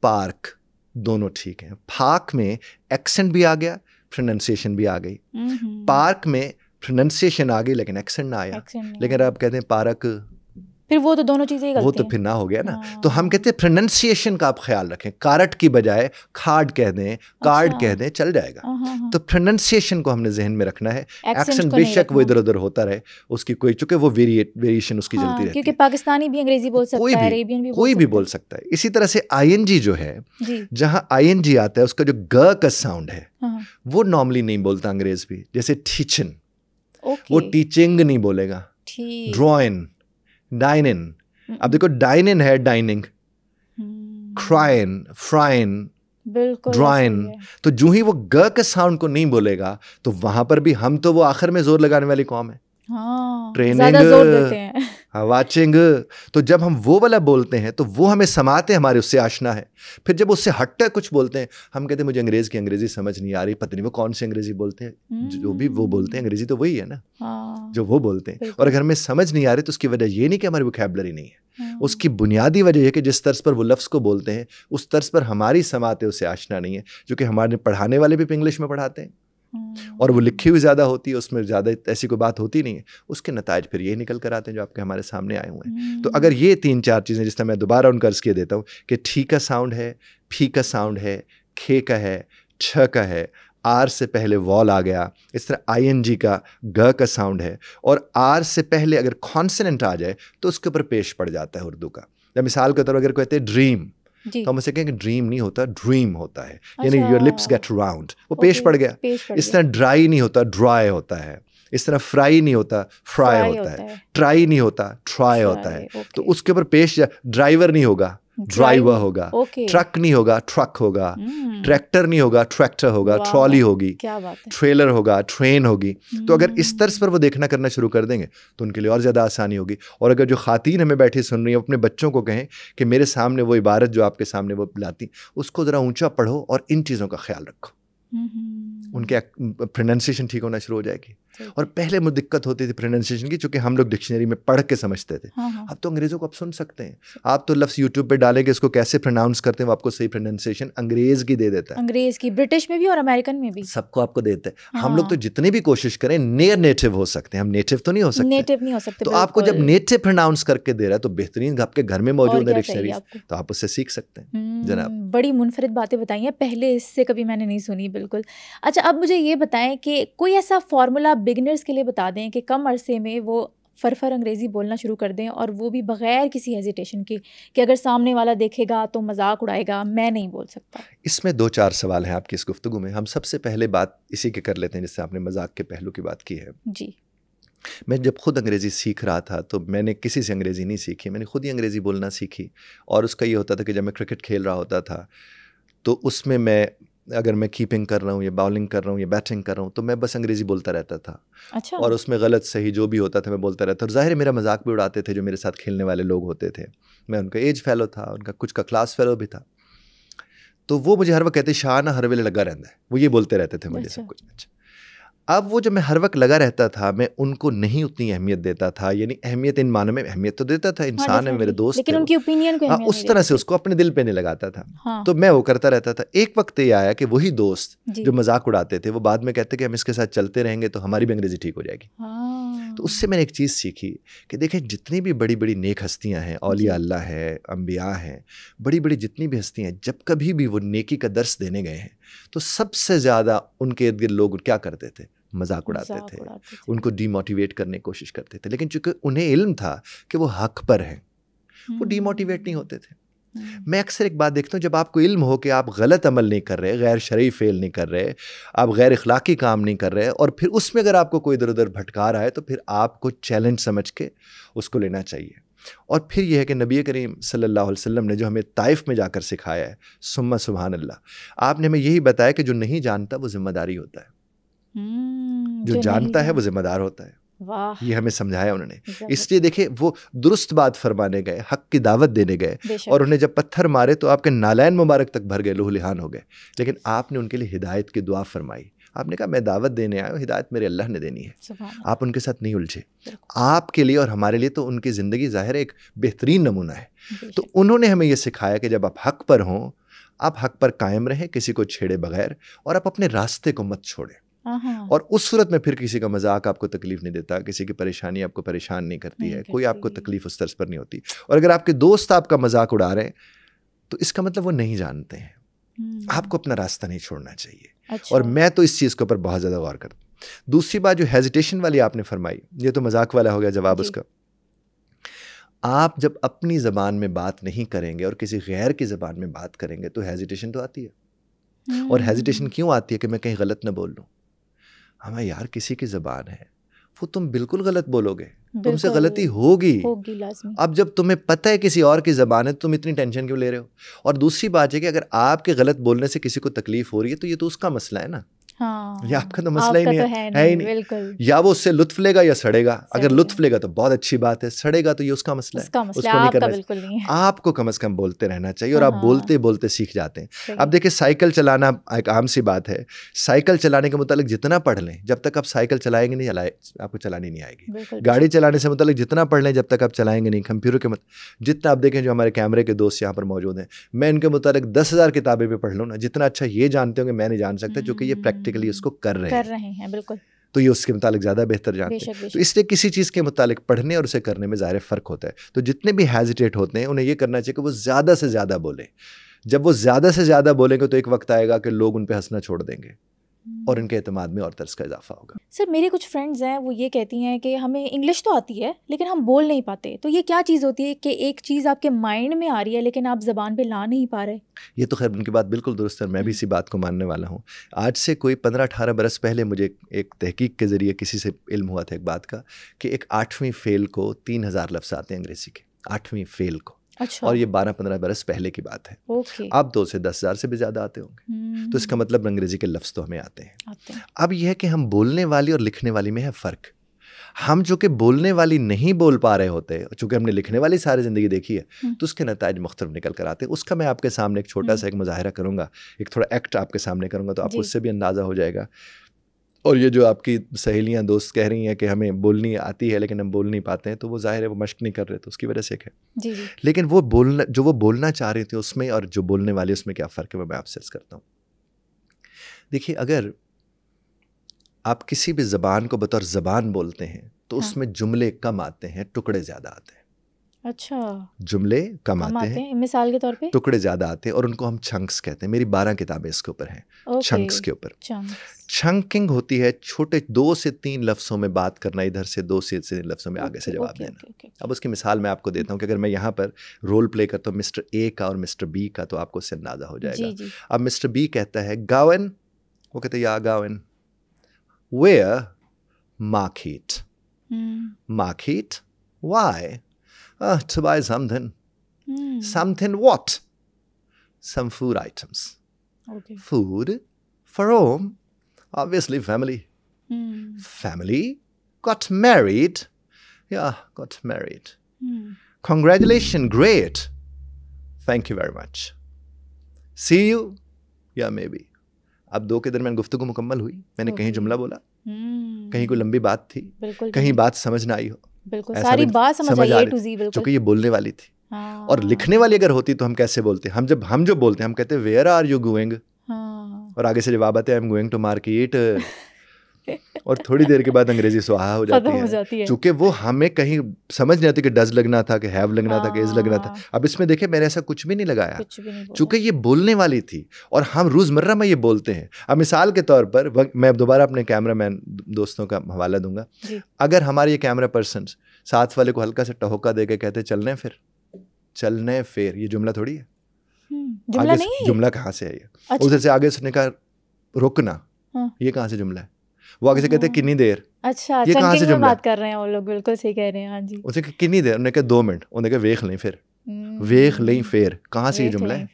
पार्क, दोनों ठीक हैं। पार्क में एक्सेंट भी आ गया, प्रोनाउंसिएशन भी आ गई। पार्क में प्रोनाउंसिएशन आ गई लेकिन एक्सेंट ना आया। लेकिन आप कहते हैं पार्क, फिर वो तो दोनों चीजें ही गलती वो तो फिर ना हो गया ना। तो हम कहते हैं प्रोनाउंसिएशन का आप ख्याल रखें, कारट की बजाय खाड कह दें, कार्ड कह दें, चल जाएगा। तो प्रोनाउंसिएशन को हमने जहन में रखना है। एक्सेंट बेशक वो इधर उधर होता रहे, उसकी कोई, चूंकि वो वेरिएशन उसकी चलती रहती है, क्योंकि पाकिस्तानी भी अंग्रेजी बोल सकता है, अरेबियन भी कोई भी बोल सकता है। इसी तरह से आईएनजी जो है, जहाँ आईएनजी आता है, उसका जो ग का साउंड है, वो नॉर्मली नहीं बोलता अंग्रेज भी। जैसे टीचन, वो टीचिंग नहीं बोलेगा। ड्रॉइन, डाइन इन, अब देखो डाइन इन है डाइनिंग, क्राइन, फ्राइन, ड्राइन। तो जो ही वो ग के साउंड को नहीं बोलेगा, तो वहां पर भी हम तो वो आखिर में जोर लगाने वाली कौम है। Training, watching. तो जब हम वो वाला बोलते हैं तो वो हमें समाते, हमारे उससे आशना है। फिर जब उससे हटकर कुछ बोलते हैं, हम कहते हैं मुझे अंग्रेज की अंग्रेजी समझ नहीं आ रही, पता नहीं वो कौन सी अंग्रेजी बोलते हैं। जो भी वो बोलते हैं अंग्रेजी तो वही है ना जो वो बोलते हैं। और अगर हमें समझ नहीं आ रही तो उसकी वजह ये नहीं कि हमारी वोकैबुलरी नहीं है, उसकी बुनियादी वजह है कि जिस तर्ज पर वो लफ्ज़ को बोलते हैं, उस तर्ज पर हमारी समाते उससे आशना नहीं है। जो कि हमारे पढ़ाने वाले भी इंग्लिश में पढ़ाते हैं, और वो लिखी हुई ज़्यादा होती है, उसमें ज़्यादा ऐसी कोई बात होती नहीं है। उसके नताज फिर ये निकल कर आते हैं जो आपके हमारे सामने आए हुए हैं। तो अगर ये 3-4 चीज़ें, जिस तरह मैं दोबारा उनका अर्ज़ किए देता हूँ कि ठी का साउंड है, फी का साउंड है, खे का है, छ का है, आर से पहले वॉल आ गया, इस तरह आईएनजी का ग का साउंड है, और आर से पहले अगर कॉन्सोनेंट आ जाए तो उसके ऊपर पेश पड़ जाता है उर्दू का। जब मिसाल के तौर पर अगर कहते हैं ड्रीम, तो हम उसे कहेंगे ड्रीम नहीं होता, ड्रीम होता है, यानी योर लिप्स गेट राउंड, वो पेश पड़ गया। इस तरह ड्राई नहीं होता, ड्राई होता है। इस तरह फ्राई नहीं होता, फ्राई होता है। ट्राई नहीं होता, ट्राई होता है। तो उसके ऊपर पेश ड्राइवर नहीं होगा, ड्राइवर होगा। ट्रक नहीं होगा, ट्रक होगा। ट्रैक्टर नहीं होगा, ट्रैक्टर होगा। ट्रॉली होगी, ट्रेलर होगा, ट्रेन होगी। तो अगर इस तर्ज पर वो देखना करना शुरू कर देंगे तो उनके लिए और ज़्यादा आसानी होगी। और अगर जो खातीन हमें बैठी सुन रही हैं, अपने बच्चों को कहें कि मेरे सामने वो इबारत जो आपके सामने वो लाती, उसको ज़रा ऊंचा पढ़ो और इन चीज़ों का ख्याल रखो। उनके प्रोनाउंसिएशन ठीक होना शुरू हो जाएगी। और पहले मुझे दिक्कत होती थी प्रोनाउंसिएशन की, चूंकि हम लोग डिक्शनरी में पढ़ के समझते थे। अब तो अंग्रेज़ों को आप सुन सकते हैं। आप तो लफ्ज़ यूट्यूब पे डालेंगे, इसको कैसे प्रोनाउंस करते हैं, वो आपको सही प्रोनाउंसिएशन अंग्रेज़ की दे देता है। अंग्रेज़ की, ब्रिटिश में भी और अमेरिकन में भी, सबको आपको देता है। हम लोग तो जितने भी कोशिश करें नियर नेटिव हो सकते हैं, हम नेटिव तो नहीं हो सकते। नेटिव नहीं हो सकते। तो आपको जब नेटिव प्रोनाउंस करके दे रहा है तो बेहतरीन आपके घर में मौजूद है डिक्शनरी, तो आप उससे सीख सकते हैं। जनाब बड़ी मुनफरिद बातें बताई हैं, पहले इससे कभी मैंने नहीं सुनी। बिल्कुल। अच्छा, अब मुझे ये बताएं कि कोई ऐसा फॉर्मूला बिगिनर्स के लिए बता दें कि कम अरसे में वो फरफर अंग्रेज़ी बोलना शुरू कर दें, और वो भी बग़ैर किसी हेजिटेशन के, कि अगर सामने वाला देखेगा तो मजाक उड़ाएगा, मैं नहीं बोल सकता। इसमें 2-4 सवाल हैं आपकी इस गुफ्तगू में। हम सबसे पहले बात इसी के कर लेते हैं जिससे आपने मजाक के पहलू की बात की है। जी। मैं जब खुद अंग्रेज़ी सीख रहा था तो मैंने किसी से अंग्रेज़ी नहीं सीखी, मैंने खुद ही अंग्रेज़ी बोलना सीखी। और उसका ये होता था कि जब मैं क्रिकेट खेल रहा होता था तो उसमें मैं, अगर मैं कीपिंग कर रहा हूँ या बॉलिंग कर रहा हूँ या बैटिंग कर रहा हूँ, तो मैं बस अंग्रेज़ी बोलता रहता था। अच्छा। और उसमें गलत सही जो भी होता था मैं बोलता रहता। और ज़ाहिर है मेरा मजाक भी उड़ाते थे जो मेरे साथ खेलने वाले लोग होते थे। मैं उनका एज फेलो था, उनका कुछ का क्लास फेलो भी था। तो वो मुझे हर वक्त कहते शाह ना हर वेले लगा रहता है, वो ये बोलते रहते थे मुझे सब कुछ। अच्छा, अब वो जब मैं हर वक्त लगा रहता था, मैं उनको नहीं उतनी अहमियत देता था। यानी अहमियत इन मानों में अहमियत तो देता था, इंसान है, मेरे दोस्त, लेकिन उनकी ओपिनियन को उस तरह से उसको अपने दिल पे नहीं लगाता था। तो मैं वो करता रहता था। एक वक्त ये आया कि वही दोस्त जो मजाक उड़ाते थे वो बाद में कहते कि हम इसके साथ चलते रहेंगे तो हमारी भी अंग्रेज़ी ठीक हो जाएगी। तो उससे मैंने एक चीज़ सीखी कि देखें, जितनी भी बड़ी बड़ी नेक हस्तियाँ हैं, औलिया अल्लाह है, अम्बिया हैं, बड़ी बड़ी जितनी भी हस्तियाँ हैं, जब कभी भी वो नेकी का दर्स देने गए हैं तो सबसे ज़्यादा उनके इर्द गिर्द लोग क्या करते थे? मजाक उड़ाते थे, उनको डीमोटिवेट करने की कोशिश करते थे। लेकिन चूंकि उन्हें इल्म था कि वो हक पर हैं, वो डीमोटिवेट नहीं होते थे। मैं अक्सर एक बात देखता हूँ, जब आपको इल्म हो कि आप गलत अमल नहीं कर रहे, गैर शरई फेल नहीं कर रहे, आप गैर इखलाकी काम नहीं कर रहे, और फिर उसमें अगर आपको कोई इधर उधर भटका रहा है तो फिर आपको चैलेंज समझ के उसको लेना चाहिए। और फिर यह है कि नबी करीम सल्लल्लाहु अलैहि वसल्लम ने जो हमें ताइफ में जाकर सिखाया है, सुम्मा सुभान अल्लाह, आपने हमें यही बताया कि जो नहीं जानता वो जिम्मेदारी होता है, जो जानता है वो जिम्मेदार होता है। ये हमें समझाया उन्होंने। इसलिए देखिए, वो दुरुस्त बात फरमाने गए, हक की दावत देने गए, और उन्हें जब पत्थर मारे तो आपके नालैन मुबारक तक भर गए, लूहलिहान हो गए। लेकिन आपने उनके लिए हिदायत की दुआ फरमाई। आपने कहा मैं दावत देने आया हूँ, हिदायत मेरे अल्लाह ने देनी है, आप उनके साथ नहीं उलझे। आपके लिए और हमारे लिए तो उनकी ज़िंदगी ज़ाहिर एक बेहतरीन नमूना है। तो उन्होंने हमें ये सिखाया कि जब आप हक पर हों, आप हक पर कायम रहें, किसी को छेड़े बगैर, और आप अपने रास्ते को मत छोड़ें। और उस सूरत में फिर किसी का मजाक आपको तकलीफ नहीं देता, किसी की परेशानी आपको परेशान नहीं करती है, कोई आपको तकलीफ उस तर्ज पर नहीं होती। और अगर आपके दोस्त आपका मजाक उड़ा रहे हैं तो इसका मतलब वो नहीं जानते हैं। आपको अपना रास्ता नहीं छोड़ना चाहिए। अच्छा। और मैं तो इस चीज़ के ऊपर बहुत ज़्यादा गौर करता हूँ। दूसरी बात जो हेजिटेशन वाली आपने फरमाई, ये तो मजाक वाला हो गया जवाब उसका। आप जब अपनी ज़बान में बात नहीं करेंगे और किसी गैर की ज़बान में बात करेंगे तो हेजिटेशन तो आती है। और हेजिटेशन क्यों आती है? कि मैं कहीं गलत ना बोल लूँ। हमें यार, किसी की ज़बान है, वो तुम बिल्कुल गलत बोलोगे, तुमसे गलती होगी लाज़मी। अब जब तुम्हें पता है किसी और की ज़बान है, तुम इतनी टेंशन क्यों ले रहे हो? और दूसरी बात है कि अगर आपके गलत बोलने से किसी को तकलीफ हो रही है तो ये तो उसका मसला है ना। हाँ, या आपका तो मसला ही नहीं है ही नहीं। या वो उससे लुत्फ लेगा या सड़ेगा। अगर लुत्फ लेगा तो बहुत अच्छी बात है, सड़ेगा तो ये उसका मसला है, उसको नहीं करना चाहिए। आपको कम से कम बोलते रहना चाहिए, और आप बोलते बोलते सीख जाते हैं। अब देखिए, साइकिल चलाना एक आम सी बात है। साइकिल चलाने के मुतालिक जितना पढ़ लें, जब तक आप साइकिल चलाएंगे नहीं, आपको चलानी नहीं आएगी। गाड़ी चलाने से मुतालिक जितना पढ़ लें, जब तक आप चलाएंगे नहीं। कंप्यूटर के जितना आप देखें, जो हमारे कैमरे के दोस्त यहाँ पर मौजूद हैं, मैं इनके मुतालिक 10,000 किताबें भी पढ़ लूँ ना, जितना अच्छा ये जानते होंगे मैं नहीं जान सकता, क्योंकि ये प्रैक्टिकली उसको कर रहे हैं। बिल्कुल। तो ये उसके मुतालिक ज़्यादा बेहतर जानते हैं। तो इसलिए किसी चीज़ के मुतालिक पढ़ने और उसे करने में ज़ाहिर फ़र्क होता है। तो जितने भी हेजिटेट होते हैं उन्हें ये करना चाहिए कि वो ज़्यादा से ज़्यादा बोले। जब वो ज़्यादा से ज़्यादा बोलेंगे तो एक वक्त आएगा कि लोग उन पर हंसना छोड़ देंगे और इनके एतमाद में और तरस का इजाफा होगा। सर मेरे कुछ फ्रेंड्स हैं वो ये कहती हैं कि हमें इंग्लिश तो आती है लेकिन हम बोल नहीं पाते, तो ये क्या चीज़ होती है कि एक चीज़ आपके माइंड में आ रही है लेकिन आप ज़बान पे ला नहीं पा रहे? ये तो खैर उनकी बात बिल्कुल दुरुस्त है, मैं भी इसी बात को मानने वाला हूँ। आज से कोई 15-18 बरस पहले मुझे एक तहकीक के ज़रिए किसी से इल्म हुआ था एक बात का कि एक 8वीं फेल को 3000 लफ्ज़ आते हैं अंग्रेज़ी के, 8वीं फेल को। अच्छा। और ये 12-15 बरस पहले की बात है। ओके। अब 2 से 10,000 से भी ज़्यादा आते होंगे। तो इसका मतलब अंग्रेज़ी के लफ्ज़ तो हमें आते हैं। अब यह है कि हम बोलने वाली और लिखने वाली में है फ़र्क। हम जो कि बोलने वाली नहीं बोल पा रहे होते, चूँकि हमने लिखने वाली सारी ज़िंदगी देखी है, तो उसके नताइज मुख्तलिफ निकल कर आते हैं। उसका मैं आपके सामने एक छोटा सा एक मुज़ाहिरा करूँगा, एक थोड़ा एक्ट आपके सामने करूँगा, तो आपको उससे भी अंदाज़ा हो जाएगा। और ये जो आपकी सहेलियां दोस्त कह रही हैं कि हमें बोलनी आती है लेकिन हम बोल नहीं पाते हैं, तो वो जाहिर है वो मश्क नहीं कर रहे, तो उसकी वजह से एक है। जी जी। लेकिन वो बोलना, जो वो बोलना चाह रहे थे उसमें और जो बोलने वाले उसमें क्या फ़र्क है, वो मैं आपसे अर्ज़ करता हूँ। देखिए, अगर आप किसी भी ज़बान को बतौर ज़बान बोलते हैं तो उसमें जुमले कम आते हैं, टुकड़े ज़्यादा आते हैं। अच्छा। जुमले कम आते हैं, मिसाल के तौर पे टुकड़े ज़्यादा आते हैं, और उनको हम चंक्स कहते हैं। मेरी 12 किताबें इसके ऊपर हैं, चंक्स के ऊपर। चंकिंग होती है छोटे 2 से 3 लफ्ज़ों में बात करना, इधर से 2 से 3 लफ्ज़ों में आगे से जवाब देना। अब उसकी मिसाल मैं आपको देता हूँ कि अगर मैं यहाँ पर रोल प्ले करता हूँ मिस्टर ए का और मिस्टर बी का, तो आपको उससे अंदाज़ा हो जाएगा। अब मिस्टर बी कहता है गावन, वो कहते हैं या गावन। Where? Market. Market? Why? To buy something. Something what? Some food items. Okay. Food for home. Obviously family. Family got married. Yeah, got married. Congratulations, great. Thank you very much. See you. Yeah, maybe. अब 2 के दरमियान गुफ्तगू मुकम्मल हुई, मैंने कहीं जुमला बोला, कहीं कोई लंबी बात थी, कहीं बात समझ ना आई हो, बिल्कुल सारी बात समझ आई A to Z, बिल्कुल, क्योंकि ये बोलने वाली थी। और लिखने वाली अगर होती तो हम कैसे बोलते? हम जो बोलते हैं हम कहते हैं वेयर आर यू गोइंग, और आगे से जवाब आते हैं I am going to market, और थोड़ी देर के बाद अंग्रेजी सुहा हो जाती है, चूंकि वो हमें कहीं समझ नहीं आती कि डज लगना था, कि हैव लगना था, कि इज लगना था। अब इसमें देखे मैंने ऐसा कुछ भी नहीं लगाया, चूंकि ये बोलने वाली थी और हम रोज़मर्रा में ये बोलते हैं। अब मिसाल के तौर पर मैं दोबारा अपने कैमरामैन दोस्तों का हवाला दूंगा, अगर हमारे ये कैमरा पर्सन साथ वाले को हल्का सा टहोका दे के कहते चलने फिर, ये जुमला थोड़ी है। जुमला नहीं है, जुमला कहाँ से है ये? अच्छा। उधर से आगे उसने कहा रुकना, ये कहाँ से जुमला है? वो आगे से कहते हैं कितनी देर। अच्छा, ये कहाँ से जुमला बात कर रहे हैं वो लोग, बिल्कुल सही कह रहे हैं। हाँ जी। उसे कितनी देर, उन्होंने कहा 2 मिनट, उन्होंने कहा वेख लें फिर, वेख लें फिर, कहाँ से ये जुमला है?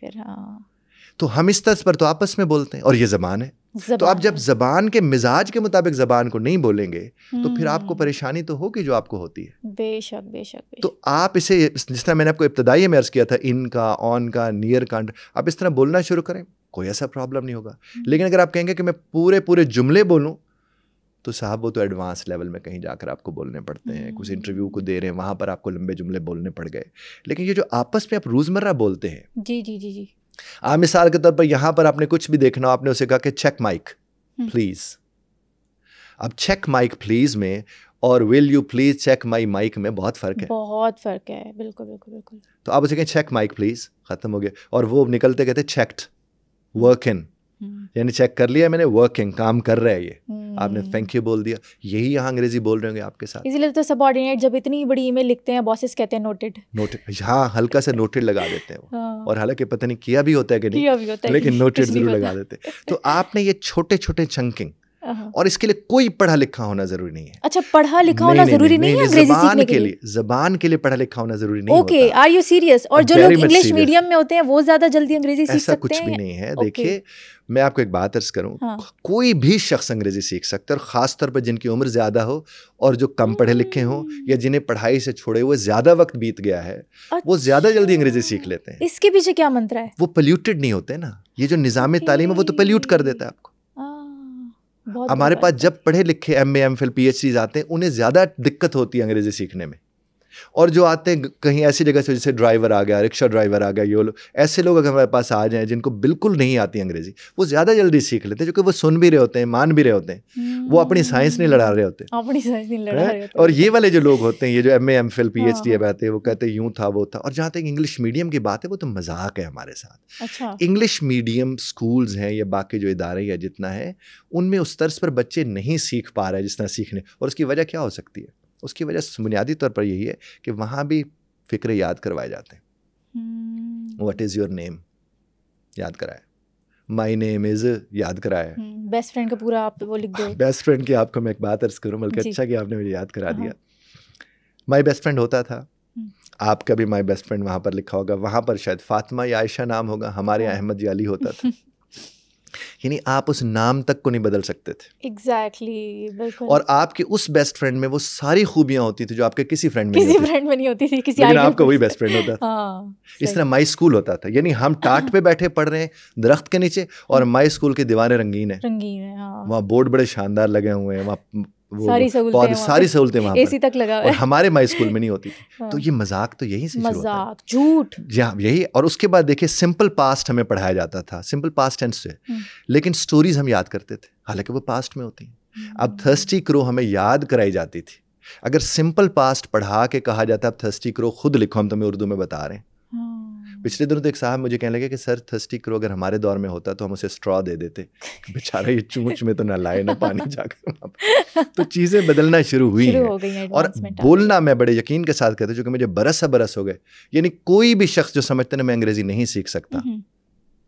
तो हम इस तर्ज पर तो आपस में बोलते हैं, और ये ज़बान है। तो आप जब ज़बान के मिजाज के मुताबिक ज़बान को नहीं बोलेंगे तो फिर आपको परेशानी तो होगी जो आपको होती है। बेशक। तो आप इसे, जिस तरह मैंने आपको इब्तदाई में अर्ज़ किया था, इन का, ऑन का, नियर का, आप इस तरह बोलना शुरू करें, कोई ऐसा प्रॉब्लम नहीं होगा। लेकिन अगर आप कहेंगे कि मैं पूरे जुमले बोलूँ, तो साहब वो तो एडवांस लेवल में कहीं जाकर आपको बोलने पड़ते हैं। कुछ इंटरव्यू को दे रहे हैं, वहाँ पर आपको लंबे जुमले बोलने पड़ गए। लेकिन ये जो आपस में आप रोज़मर्रा बोलते हैं, जी, आप मिसाल के तौर पर यहाँ पर आपने कुछ भी देखना हो, आपने उसे कहा कि चेक माइक प्लीज। अब चेक माइक प्लीज में और will you please check my mic में बहुत फ़र्क है। बिल्कुल। तो आप उसे कहें चेक माइक प्लीज, ख़त्म हो गया। और वो निकलते कहते चेक्ड, वर्किंग, यानी चेक कर लिया मैंने, वर्किंग, काम कर रहा है ये। आपने थैंक यू बोल दिया। यही यहाँ अंग्रेजी बोल रहे होंगे आपके साथ। इसीलिए तो सबऑर्डिनेट जब इतनी बड़ी ईमेल लिखते हैं, बॉसेस कहते हैं नोटेड। हाँ, हल्का से नोटेड लगा देते हैं वो। और हालांकि पता नहीं किया भी होता है कि नहीं, लेकिन नोटेड जरूर लगा देते हैं। तो आपने ये छोटे चंकिंग, और इसके लिए कोई पढ़ा लिखा होना जरूरी नहीं है। अच्छा, पढ़ा लिखा होना जरूरी नहीं है अंग्रेजी सीखने के लिए? ज़बान के लिए पढ़ा लिखा होना जरूरी नहीं होता। Okay, are you serious? और जो लोग इंग्लिश मीडियम में होते हैं वो ज्यादा जल्दी अंग्रेजी सीख सकते हैं? ऐसा कुछ भी नहीं है। देखिए, मैं आपको एक बात अर्ज करूं, कोई भी शख्स अंग्रेजी सीख सकता है, और खास तौर पर जिनकी उम्र ज्यादा हो और जो कम पढ़े लिखे हों, या जिन्हें पढ़ाई से छोड़े हुए ज्यादा वक्त बीत गया है, वो ज्यादा जल्दी अंग्रेजी सीख लेते हैं। इसके पीछे क्या मंत्र है? वो पोल्यूटेड नहीं होते ना। ये जो निज़ाम तालीम है वो तो पोल्यूट कर देता है आपको। हमारे पास जब पढ़े लिखे MA, MPhil, PhDs आते हैं, उन्हें ज़्यादा दिक्कत होती है अंग्रेज़ी सीखने में, और जो आते हैं कहीं ऐसी जगह से जैसे ड्राइवर आ गया, रिक्शा ड्राइवर आ गया, ये लोग, ऐसे लोग अगर हमारे पास आ जाएं जिनको बिल्कुल नहीं आती अंग्रेजी, वो ज़्यादा जल्दी सीख लेते हैं, क्योंकि वो सुन भी रहे होते हैं, मान भी रहे होते हैं, वो अपनी साइंस नहीं लड़ा रहे होते, अपनी साइंस नहीं लड़ा रहे होते। और ये वाले जो लोग होते हैं, ये जो MA MPhil PhD आते हैं, वो कहते हैं यूँ था वो था। और जहाँ तक इंग्लिश मीडियम की बात है, वो तो मजाक है हमारे साथ। अच्छा, इंग्लिश मीडियम स्कूल्स हैं या बाकी जो इदारे या जितना है, उनमें उस तर्ज पर बच्चे नहीं सीख पा रहे जिस तरह सीखने। और उसकी वजह क्या हो सकती है? उसकी वजह बुनियादी तौर पर यही है कि वहाँ भी फ़िक्र याद करवाए जाते हैं। व्हाट इज़ योर नेम याद कराए, माई नेम इज़ याद कराए, बेस्ट फ्रेंड का पूरा आप वो लिख दो। बेस्ट फ्रेंड की आपको मैं एक बात अर्ज़ करूँ, बल्कि अच्छा कि आपने मुझे याद करा दिया। माई बेस्ट फ्रेंड होता था, आपका भी माई बेस्ट फ्रेंड वहाँ पर लिखा होगा, वहाँ पर शायद फातिमा या आयशा नाम होगा, हमारे यहाँ अहमद या अली होता था। यानी आप उस नाम तक को नहीं बदल सकते थे। एग्जैक्टली, बिल्कुल। और आपके उस बेस्ट फ्रेंड में वो सारी खूबियां होती थी जो आपके किसी फ्रेंड में नहीं होती थी, किसी लेकिन आपका वही बेस्ट फ्रेंड होता था। इस तरह माई स्कूल होता था, यानी हम टाट पे बैठे पढ़ रहे हैं दरख्त के नीचे, और माई स्कूल की दीवारें रंगीन है, वहाँ बोर्ड बड़े शानदार लगे हुए हैं, वहाँ सारी सहूलतें वहाँ एसी तक लगा और हमारे माई स्कूल में नहीं होती थी। तो ये मजाक तो यहीं से शुरू होता है, मजाक, झूठ, यही। और उसके बाद देखिए सिंपल पास्ट हमें पढ़ाया जाता था, सिंपल पास्ट टेंस से, लेकिन स्टोरीज हम याद करते थे, हालांकि वो पास्ट में होती हैं। अब थर्स्टी क्रो हमें याद कराई जाती थी। अगर सिंपल पास्ट पढ़ा के कहा जाता है अब थर्स्टी क्रो खुद लिखो, हम तुम्हें उर्दू में बता रहे हैं। पिछले दिनों तो एक साहब मुझे कहने लगे कि सर थर्स्टी क्रो अगर हमारे दौर में होता तो हम उसे स्ट्रॉ दे देते, बेचारा ये चूंच में तो ना लाए ना पानी जाकर। तो चीज़ें बदलना शुरू हुई हैं। और बोलना मैं बड़े यकीन के साथ कहता हूँ, क्योंकि मुझे बरस हो गए, यानी कोई भी शख्स जो समझते ना मैं अंग्रेजी नहीं सीख सकता,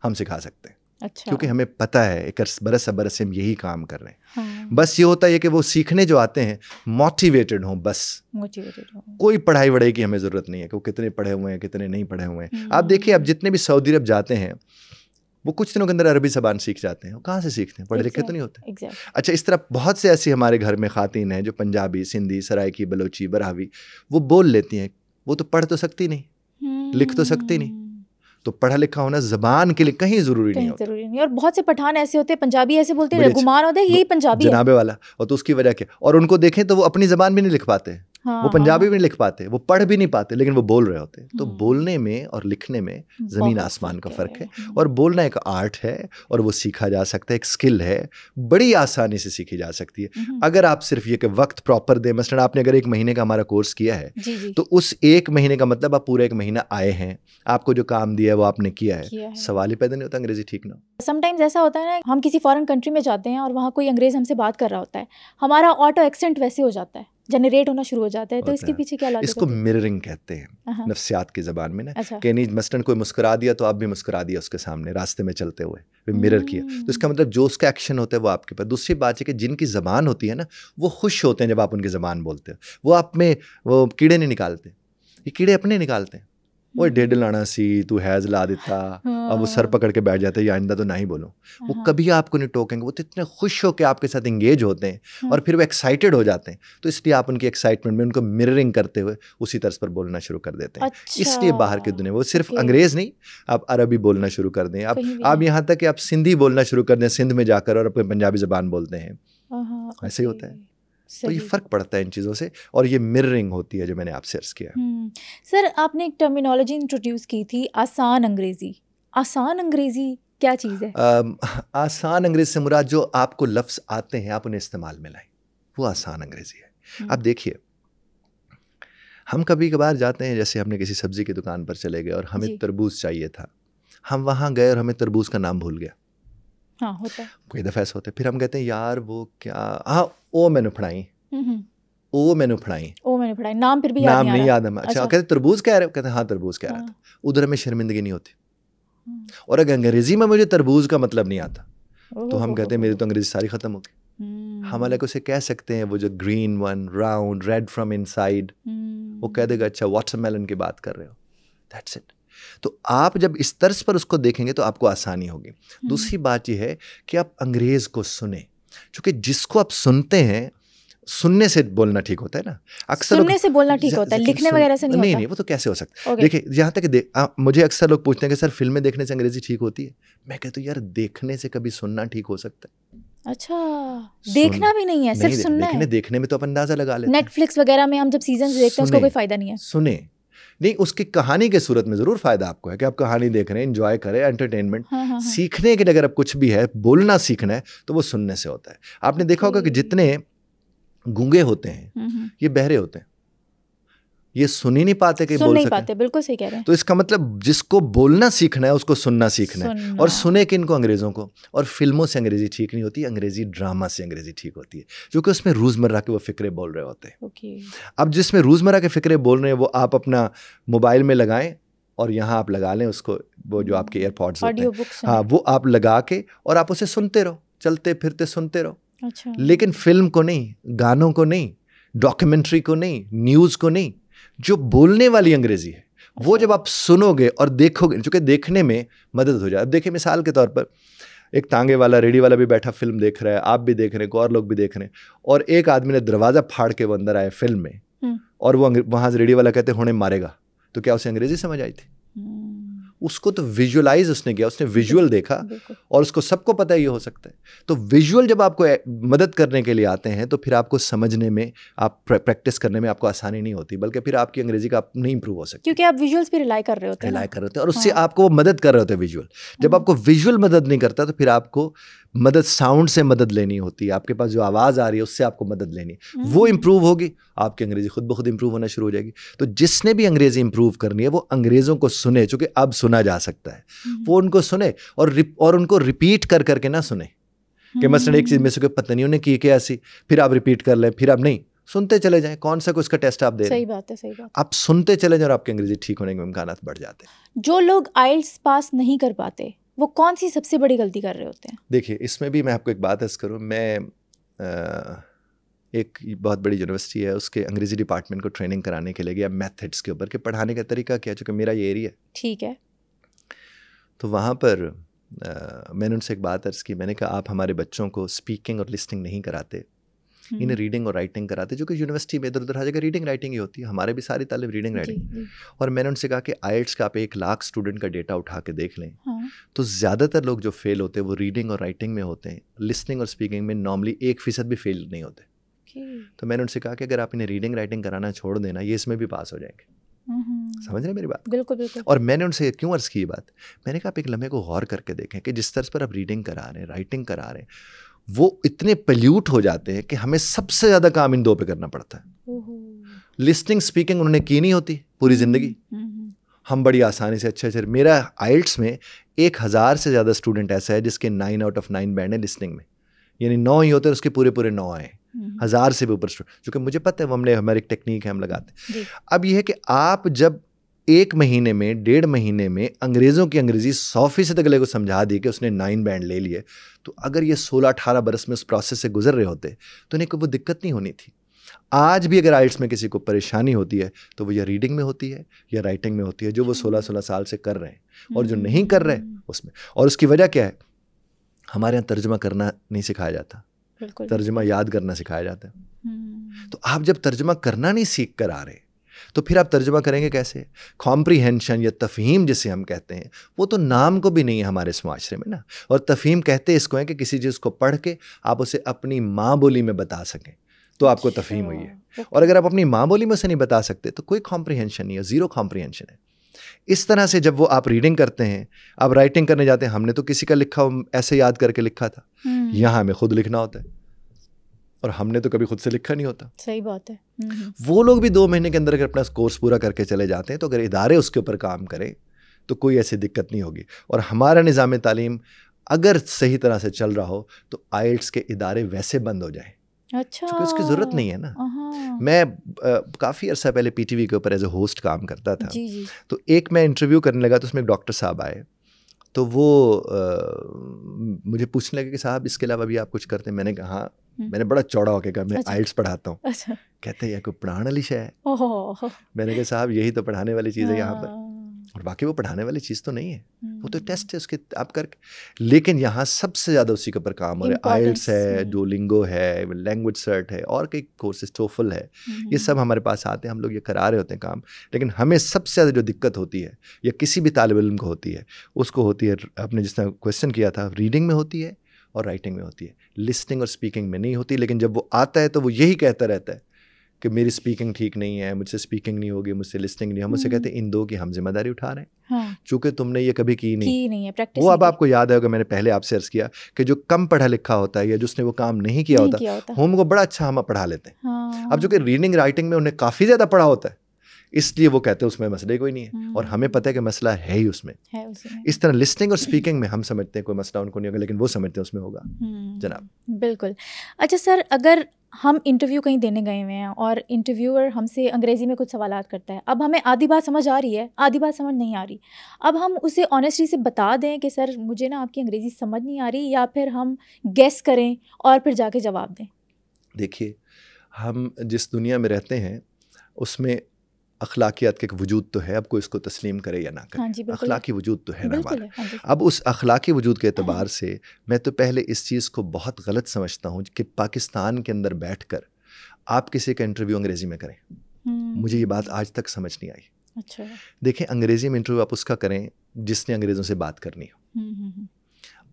हम सिखा सकते हैं। अच्छा। क्योंकि हमें पता है एक बरस से हम यही काम कर रहे हैं। हाँ। बस ये होता है कि वो सीखने जो आते हैं मोटिवेटेड हों, बस मोटिवेटेड हों, कोई पढ़ाई वढ़ाई की हमें ज़रूरत नहीं है कि वो कितने पढ़े हुए हैं कितने नहीं पढ़े हुए हैं। आप देखिए अब जितने भी सऊदी अरब जाते हैं वो कुछ दिनों के अंदर अरबी ज़बान सीख जाते हैं। वो कहाँ से सीखते हैं? पढ़े लिखे तो नहीं होते। अच्छा, इस तरह बहुत से ऐसी हमारे घर में ख़ातीन हैं जो पंजाबी, सिंधी, सराइकी, बलोची, बरहावी वो बोल लेती हैं। वो तो पढ़ तो सकती नहीं, लिख तो सकती नहीं, तो पढ़ा लिखा होना ज़बान के लिए कहीं ज़रूरी नहीं होता। ज़रूरी नहीं। और बहुत से पठान ऐसे होते हैं, पंजाबी ऐसे बोलते हैं, गुमान होते हैं यही पंजाबी जनाबे वाला। और तो उसकी वजह क्या? और उनको देखें तो वो अपनी ज़बान भी नहीं लिख पाते। हाँ, वो पंजाबी भी नहीं लिख पाते, वो पढ़ भी नहीं पाते, लेकिन वो बोल रहे होते हैं। तो बोलने में और लिखने में ज़मीन आसमान का फ़र्क है। और बोलना एक आर्ट है और वो सीखा जा सकता है, एक स्किल है, बड़ी आसानी से सीखी जा सकती है अगर आप सिर्फ ये कि वक्त प्रॉपर दें। मसलन आपने अगर 1 महीने का हमारा कोर्स किया है तो उस 1 महीने का मतलब आप पूरा 1 महीना आए हैं, आपको जो काम दिया है वो आपने किया है। सवाल ही पैदा नहीं होता अंग्रेजी ठीक ना। समटाइम्स ऐसा होता है ना, हम किसी फॉरेन कंट्री में जाते हैं और वहाँ कोई अंग्रेज हमसे बात कर रहा होता है, हमारा ऑटो एक्सेंट वैसे हो जाता है, जनरेट होना शुरू हो जाता है। तो इसके पीछे क्या लॉजिक है? इसको मिररिंग कहते हैं नफ्सियात की ज़बान में ना। अच्छा। कि नहीं मसलन कोई मुस्कुरा दिया तो आप भी मुस्कुरा दिया उसके सामने रास्ते में चलते हुए, मिरर किया। तो इसका मतलब जो उसका एक्शन होता है वो आपके पास। दूसरी बात है कि जिनकी ज़बान होती है ना वो खुश होते हैं जब आप उनकी ज़बान बोलते हो, वो आप में वो कीड़े नहीं निकालते, ये कीड़े अपने निकालते हैं। वो डेढ़ लाना सी तू हैज़ ला देता, अब वो सर पकड़ के बैठ जाते हैं, या आइंदा तो ना ही बोलो। वो कभी आपको नहीं टोकेंगे, वो तो इतने खुश हो के आपके साथ इंगेज होते हैं और फिर वो एक्साइटेड हो जाते हैं। तो इसलिए आप उनकी एक्साइटमेंट में उनको मिररिंग करते हुए उसी तरह पर बोलना शुरू कर देते हैं। अच्छा। इसलिए बाहर की दुनिया वो सिर्फ अंग्रेज़ नहीं, आप अरबी बोलना शुरू कर दें, आप यहाँ तक कि आप सिंधी बोलना शुरू कर दें, सिंध में जाकर, और अपने पंजाबी ज़बान बोलते हैं, ऐसे ही होता है। तो ये फ़र्क पड़ता है इन चीज़ों से, और ये मिररिंग होती है जो मैंने आपसे अर्ज़ किया। सर आपने एक टर्मिनोलॉजी इंट्रोड्यूस की थी, आसान अंग्रेज़ी। आसान अंग्रेज़ी क्या चीज़ है? आसान अंग्रेज़ी से मुराद जो आपको लफ्ज़ आते हैं आप उन्हें इस्तेमाल में लाएं, वो आसान अंग्रेज़ी है। आप देखिए हम कभी कभार जाते हैं, जैसे हमने किसी सब्ज़ी की दुकान पर चले गए और हमें तरबूज चाहिए था, हम वहाँ गए और हमें तरबूज का नाम भूल गया। हाँ, होता है। कोई दफ़ा ऐसा होता है। फिर हम कहते हैं यार वो क्या, हाँ ओ मैंने फड़ाई, ओ मैंने फड़ाई, नाम फिर भी नाम नहीं याद हमें। अच्छा, कहते तरबूज कह रहे हो? कहते हाँ तरबूज कह रहा था। उधर हमें शर्मिंदगी नहीं होती। और अगर अंग्रेजी में मुझे तरबूज का मतलब नहीं आता तो हम कहते हैं मेरी तो अंग्रेजी सारी ख़त्म हो गई। हम अलग उसे कह सकते हैं, वो जो green one, round, red from inside, वो कह देगा अच्छा वाटरमेलन की बात कर रहे हो, दैट्स इट। तो आप जब इस तर्ज पर उसको देखेंगे तो आपको आसानी होगी। दूसरी बात यह है कि आप अंग्रेज़ को सुने, क्योंकि जिसको आप सुनते हैं, सुनने से बोलना ठीक होता है ना, अक्सर सुनने से बोलना ठीक होता है, लिखने वगैरह से नहीं होता। नहीं, वो तो कैसे हो सकता है। देखिए यहाँ तक मुझे अक्सर लोग पूछते हैं कि सर फिल्में देखने से अंग्रेजी ठीक होती है। मैं कहता हूँ यार देखने से कभी सुनना ठीक हो सकता है? अच्छा, देखना भी नहीं है, सिर्फ सुनना है। देखने में तो अपन अंदाजा लगा लेते हैं। नेटफ्लिक्स वगैरह में हम जब सीजन देखते हैं उसको कोई फायदा नहीं है। सुने नहीं, उसकी कहानी के सूरत में जरूर फायदा आपको है कि आप कहानी देख रहे हैं, एंजॉय करें, एंटरटेनमेंट। सीखने के लिए अगर अब कुछ भी है, बोलना सीखना है, तो वो सुनने से होता है। आपने देखा होगा कि जितने गूंगे होते हैं ये बहरे होते हैं, ये सुन ही नहीं पाते कि बोल नहीं पाते। बिल्कुल सही कह रहे हैं। तो इसका मतलब जिसको बोलना सीखना है उसको सुनना सीखना है। और सुने किन को? अंग्रेजों को। और फिल्मों से अंग्रेजी ठीक नहीं होती, अंग्रेजी ड्रामा से अंग्रेजी ठीक होती है, क्योंकि उसमें रोजमर्रा के वो फिक्रे बोल रहे होते हैं। अब जिसमें रोजमर्रा के फिक्रे बोल रहे हैं वो आप अपना मोबाइल में लगाएं और यहाँ आप लगा लें उसको, वो जो आपके एयरपॉड्स होते हैं, हाँ, वो आप लगा के और आप उसे सुनते रहो, चलते फिरते सुनते रहो। अच्छा। लेकिन फिल्म को नहीं, गानों को नहीं, डॉक्यूमेंट्री को नहीं, न्यूज़ को नहीं, जो बोलने वाली अंग्रेजी है वो जब आप सुनोगे और देखोगे, चूंकि देखने में मदद हो जाए। अब देखिए मिसाल के तौर पर एक तांगे वाला, रेडी वाला भी बैठा फिल्म देख रहा है, आप भी देख रहे हैं, और लोग भी देख रहे हैं, और एक आदमी ने दरवाज़ा फाड़ के वो अंदर आए फिल्म में, और वो वहाँ से रेडी वाला कहते होने मारेगा, तो क्या उसे अंग्रेजी समझ आई थी? उसको तो विजुअलाइज उसने किया, उसने विजुअल देखा, और उसको सबको पता है ये हो सकता है। तो विजुअल जब आपको मदद करने के लिए आते हैं तो फिर आपको समझने में, आप प्रैक्टिस करने में आपको आसानी नहीं होती, बल्कि फिर आपकी अंग्रेजी का आप नहीं इंप्रूव हो सकती, क्योंकि आप विजुअल्स पे रिलाई कर रहे होते हैं, और उससे आपको मदद कर रहे होते हैं विजुअल। जब आपको विजुअल मदद नहीं करता तो फिर आपको मदद साउंड से मदद लेनी होती है, आपके पास जो आवाज़ आ रही है उससे आपको मदद लेनी है, वो इंप्रूव होगी, आपकी अंग्रेजी खुद ब खुद इंप्रूव होना शुरू हो जाएगी। तो जिसने भी अंग्रेजी इंप्रूव करनी है वो अंग्रेज़ों को सुने, चूँकि अब सुना जा सकता है, वो उनको सुने और उनको रिपीट कर करके ना सुने कि मसलन एक चीज़ में से पता नहीं उन्हें की क्या ऐसी, फिर आप रिपीट कर लें, फिर आप नहीं, सुनते चले जाएं। कौन सा उसका टेस्ट आप दे रहे हैं? सही बात है, सही बात। आप सुनते चले जाएं और आपकी अंग्रेजी ठीक होने के इम्कानात बढ़ जाते हैं। जो लोग आइल्स पास नहीं कर पाते वो कौन सी सबसे बड़ी गलती कर रहे होते हैं? देखिए, इसमें भी मैं आपको एक बात अर्ज़ करूँ, मैं एक बहुत बड़ी यूनिवर्सिटी है, उसके अंग्रेज़ी डिपार्टमेंट को ट्रेनिंग कराने के लिए गया मेथड्स के ऊपर कि पढ़ाने का तरीका क्या, चूँकि मेरा ये एरिया है, ठीक है। तो वहाँ पर मैंने उनसे एक बात अर्ज़ की, मैंने कहा आप हमारे बच्चों को स्पीकिंग और लिसनिंग नहीं कराते, इन्हें रीडिंग और राइटिंग कराते, जो कि यूनिवर्सिटी में इधर उधर हर जगह रीडिंग राइटिंग ही होती है, हमारे भी सारी तालिब रीडिंग राइटिंग। और मैंने उनसे कहा कि आइल्स का आप 1 लाख स्टूडेंट का डेटा उठा के देख लें, तो ज़्यादातर लोग जो फेल होते हैं वो रीडिंग और राइटिंग में होते हैं, लिसनिंग और स्पीकिंग में नॉर्मली 1% भी फेल नहीं होते। तो मैंने उनसे कहा कि अगर आप इन्हें रीडिंग राइटिंग कराना छोड़ देना, ये इसमें भी पास हो जाएंगे। समझ रहे मेरी बात? बिल्कुल बिल्कुल। और मैंने उनसे क्यों अर्ज़ की बात, मैंने कहा आप एक लम्हे को गौर करके देखें कि जिस तरह पर आप रीडिंग करा रहे हैं, राइटिंग करा रहे हैं, वो इतने पल्यूट हो जाते हैं कि हमें सबसे ज़्यादा काम इन 2 पे करना पड़ता है। लिसनिंग स्पीकिंग उन्होंने की नहीं होती पूरी ज़िंदगी, हम बड़ी आसानी से अच्छे मेरा आइल्ट्स में 1000 से ज़्यादा स्टूडेंट ऐसा है जिसके 9 आउट ऑफ 9 बैंड है लिसनिंग में, यानी 9 ही होते हैं, उसके पूरे 9 आए। 1000 से भी ऊपर स्टूडेंट, क्योंकि मुझे पता है वो हमारी एक टेक्निक है, हम लगाते हैं। अब यह है कि आप जब 1 महीने में, 1.5 महीने में अंग्रेज़ों की अंग्रेज़ी 100% अगले को समझा दी कि उसने 9 बैंड ले लिए, तो अगर ये 16-18 बरस में उस प्रोसेस से गुजर रहे होते तो इन्हें कोई वो दिक्कत नहीं होनी थी। आज भी अगर आइल्ट्स में किसी को परेशानी होती है तो वो या रीडिंग में होती है या राइटिंग में होती है, जो वो 16-16 साल से कर रहे हैं, और जो नहीं कर रहे उसमें। और उसकी वजह क्या है? हमारे यहाँ तर्जुमा करना नहीं सिखाया जाता, तर्जुमा याद करना सिखाया जाता है। तो आप जब तर्जुमा करना नहीं सीख कर आ रहे तो फिर आप तर्जुमा करेंगे कैसे? कॉम्प्रीहेंशन या तफ़हीम जिसे हम कहते हैं, वो तो नाम को भी नहीं है हमारे इस माशरे में ना। और तफ़हीम कहते इसको है कि किसी चीज़ को पढ़ के आप उसे अपनी माँ बोली में बता सकें, तो आपको तफ़हीम हुई है। और अगर आप अपनी माँ बोली में उसे नहीं बता सकते तो कोई कॉम्प्रीहेंशन नहीं है, ज़ीरो कॉम्प्रीहेंशन है। इस तरह से जब वो आप रीडिंग करते हैं, आप राइटिंग करने जाते हैं, हमने तो किसी का लिखा ऐसे याद करके लिखा था, यहाँ हमें खुद लिखना होता है, और हमने तो कभी खुद से लिखा नहीं होता। सही बात है। वो लोग भी 2 महीने के अंदर अगर अपना कोर्स पूरा करके चले जाते हैं, तो अगर इदारे उसके ऊपर काम करें तो कोई ऐसी दिक्कत नहीं होगी। और हमारा निज़ाम तालीम अगर सही तरह से चल रहा हो तो आइल्ट्स के इदारे वैसे बंद हो जाएं। अच्छा, क्योंकि उसकी ज़रूरत नहीं है ना। मैं काफ़ी अर्सा पहले PTV के ऊपर एज ए होस्ट काम करता था। जी। तो एक मैं इंटरव्यू करने लगा तो उसमें एक डॉक्टर साहब आए, तो वो मुझे पूछने लगे कि साहब इसके अलावा भी आप कुछ करते हैं? मैंने कहा हाँ। मैंने बड़ा चौड़ा होकर कहा मैं आइल्ट्स पढ़ाता हूँ। अच्छा। कहते हैं कोई पढ़ाने वाली शय है? मैंने कहा साहब यही तो पढ़ाने वाली चीज़ है यहाँ पर। और बाकी वो पढ़ाने वाली चीज़ तो नहीं है, वो तो टेस्ट है उसके आप करके। लेकिन यहाँ सबसे ज़्यादा उसी के ऊपर काम हो रहा है। आइल्ट्स है, डुओलिंगो है, लैंग्वेज सर्ट है, और कई कोर्सेज, टोफल है, ये सब हमारे पास आते हैं, हम लोग ये करा रहे होते हैं काम। लेकिन हमें सबसे ज़्यादा जो दिक्कत होती है या किसी भी तालिब इल्म को होती है, उसको होती है, आपने जिस तरह क्वेश्चन किया था, रीडिंग में होती है और राइटिंग में होती है, लिसनिंग और स्पीकिंग में नहीं होती। लेकिन जब वो आता है तो वो यही कहता रहता है कि मेरी स्पीकिंग ठीक नहीं है, मुझसे स्पीकिंग नहीं होगी, मुझसे लिसनिंग नहीं। हम उससे कहते हैं इन दो की हम जिम्मेदारी उठा रहे हैं। हाँ। चूंकि तुमने ये कभी की नहीं है, प्रैक्टिस वो अब आपको याद होगा, मैंने पहले आपसे अर्ज किया कि जो कम पढ़ा लिखा होता है या जिसने वो काम नहीं किया होता हम को बड़ा अच्छा हम पढ़ा लेते हैं। हाँ। अब जो कि रीडिंग राइटिंग में उन्हें काफ़ी ज़्यादा पढ़ा होता है, इसलिए वो कहते हैं उसमें मसले कोई नहीं है, और हमें पता है कि मसला है ही उसमें। इस तरह लिसनिंग और स्पीकिंग में हम समझते हैं कोई मसला उनको नहीं होगा, लेकिन वो समझते हैं उसमें होगा। जनाब बिल्कुल। अच्छा सर, अगर हम इंटरव्यू कहीं देने गए हुए हैं और इंटरव्यूअर हमसे अंग्रेज़ी में कुछ सवालात करता है, अब हमें आधी बात समझ आ रही है, आधी बात समझ नहीं आ रही, अब हम उसे ऑनेस्टली से बता दें कि सर मुझे ना आपकी अंग्रेज़ी समझ नहीं आ रही, या फिर हम गेस करें और फिर जाके जवाब दें? देखिए, हम जिस दुनिया में रहते हैं उसमें अखलाकियात का एक वजूद तो है, अब कोई इसको तस्लीम करे या ना करे। हाँ, अखलाकी वजूद तो है ना हमारा। हाँ, अब उस अखलाकी वजूद के एतबार से मैं तो पहले इस चीज़ को बहुत गलत समझता हूँ कि पाकिस्तान के अंदर बैठकर आप किसी का इंटरव्यू अंग्रेज़ी में करें। मुझे ये बात आज तक समझ नहीं आई। अच्छा। देखें, अंग्रेज़ी में इंटरव्यू आप उसका करें जिसने अंग्रेज़ों से बात करनी हो।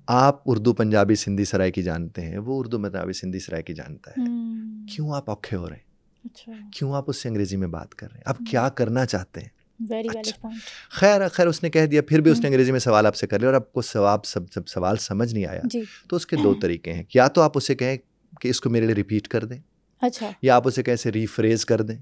आप उर्दू पंजाबी सिंधी सराइकी जानते हैं, वो उर्दू पंजाबी सिंधी सराइकी जानता है। क्यों आप औखे हो रहे हैं? अच्छा। क्यों आप उससे अंग्रेजी में बात कर रहे हैं? आप क्या करना चाहते हैं? Very valid point. खैर उसने कह दिया, फिर भी उसने अंग्रेजी में सवाल आपसे कर लिया और आपको सब सवाल समझ नहीं आया, तो उसके दो तरीके हैं। या तो आप उसे कहें कि इसको मेरे लिए रिपीट कर दें, अच्छा, या आप उसे कहें से रीफ्रेज कर दें।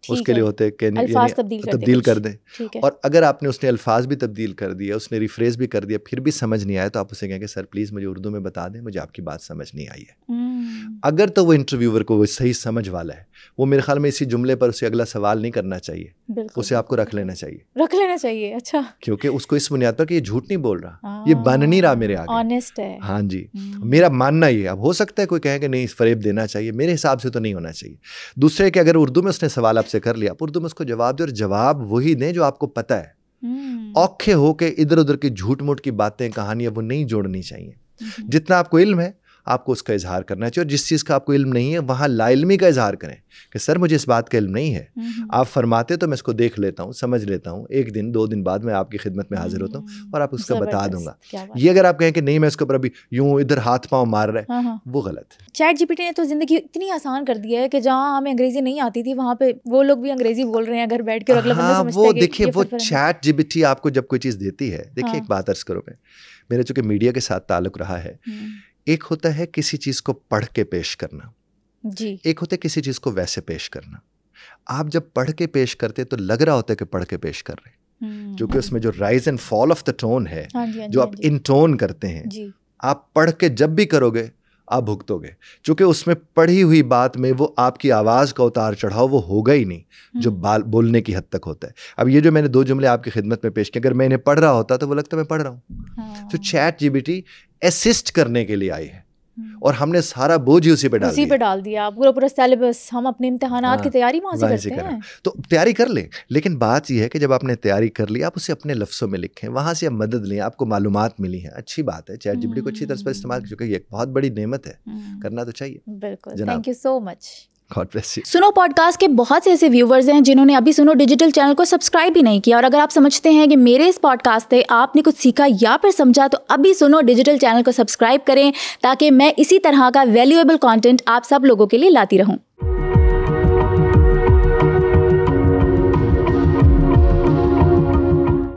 उसके लिए होते हैं अल्फाज तब्दील कर दें। और अगर आपने उसने अल्फाज भी तब्दील कर दिया, उसने रिफ्रेज भी कर दिया, फिर भी समझ नहीं आया, तो आप उसे कहेंगे सर प्लीज़ मुझे उर्दू में बता दें, मुझे आपकी बात समझ नहीं आई है। अगर तो वो इंटरव्यूअर को वो सही समझ वाला है, वो मेरे ख्याल में इसी जुमले पर उसे अगला सवाल नहीं करना चाहिए, उसे आपको रख लेना चाहिए। अच्छा, क्योंकि उसको इस बुनियाद पर कि ये झूठ नहीं बोल रहा, ये बन नहीं रहा मेरे आगे, ऑनेस्ट है। हाँ जी, मेरा मानना ये। अब हो सकता है कोई कहे कि नहीं फरेब देना चाहिए, मेरे हिसाब से तो नहीं होना चाहिए। दूसरे कि अगर उर्दू में उसने सवाल आपसे कर लिया, आप उर्दू में उसको जवाब दें, और जवाब वही दें जो आपको पता है। औखे हो के इधर उधर की झूठ मूठ की बातें कहानियां वो नहीं जोड़नी चाहिए। जितना आपको इल्म है आपको उसका इजहार करना चाहिए, और जिस चीज़ का आपको इल्म नहीं है वहाँ लाइल्मी का इजहार करें कि सर मुझे इस बात का इल्म नहीं है, आप फरमाते तो मैं इसको देख लेता हूँ, समझ लेता हूँ, एक दिन 2 दिन बाद मैं आपकी खिदमत में हाजिर होता हूँ और आप उसका बता दूंगा। ये अगर आप कहें कि नहीं मैं इसके ऊपर अभी यूँ इधर हाथ पाँव मार रहे हैं, वो गलत है। चैट जीपीटी ने तो ज़िंदगी इतनी आसान कर दी है कि जहाँ हमें अंग्रेजी नहीं आती थी वहाँ पे वो लोग भी अंग्रेजी बोल रहे हैं घर बैठ के, और अगला बंदा समझता है कि देखिए वो चैट जीपीटी आपको जब कोई चीज़ देती है, देखिए एक बात अर्ज करो, मैं मेरे चूँकि मीडिया के साथ ताल्लुक़ रहा है, एक होता है किसी चीज़ को पढ़ के पेश करना जी, एक होता है किसी चीज़ को वैसे पेश करना। आप जब पढ़ के पेश करते तो लग रहा होता है कि पढ़ के पेश कर रहे हैं, क्योंकि उसमें जो rise and fall of the tone है, जो आप इन टोन करते हैं, आप पढ़ के जब भी करोगे आप भुगतोगे, क्योंकि उसमें पढ़ी हुई बात में वो आपकी आवाज़ का उतार चढ़ाव वो होगा ही नहीं जो बोलने की हद तक होता है। अब ये जो मैंने 2 जुमले आपकी खिदमत में पेश किए, अगर मैं इन्हें पढ़ रहा होता तो वो लगता मैं पढ़ रहा हूँ। तो चैट जीपीटी असिस्ट करने के लिए आई है और हमने सारा बोझ ही उसी पे डाल दिया। पूरा सिलेबस हम अपने इम्तिहानात की तैयारी वहाँ से करते हैं। तो तैयारी कर लें, लेकिन बात यह है कि जब आपने तैयारी कर ली आप उसे अपने लफ्ज़ों में लिखें, वहाँ से आप मदद लें, आपको मालूमात मिली है, अच्छी बात है। चैट जीपीटी को अच्छी तरह से इस्तेमाल, क्योंकि ये एक बहुत बड़ी नेमत है, करना तो चाहिए। बिल्कुल, thank you so much. God bless you. सुनो पॉडकास्ट के बहुत से ऐसे व्यूवर्स हैं जिन्होंने अभी सुनो डिजिटल चैनल को सब्सक्राइब भी नहीं किया, और अगर आप समझते हैं कि मेरे इस पॉडकास्ट से आपने कुछ सीखा या फिर समझा, तो अभी सुनो डिजिटल चैनल को सब्सक्राइब करें ताकि मैं इसी तरह का वैल्यूएबल कंटेंट आप सब लोगों के लिए लाती रहूं।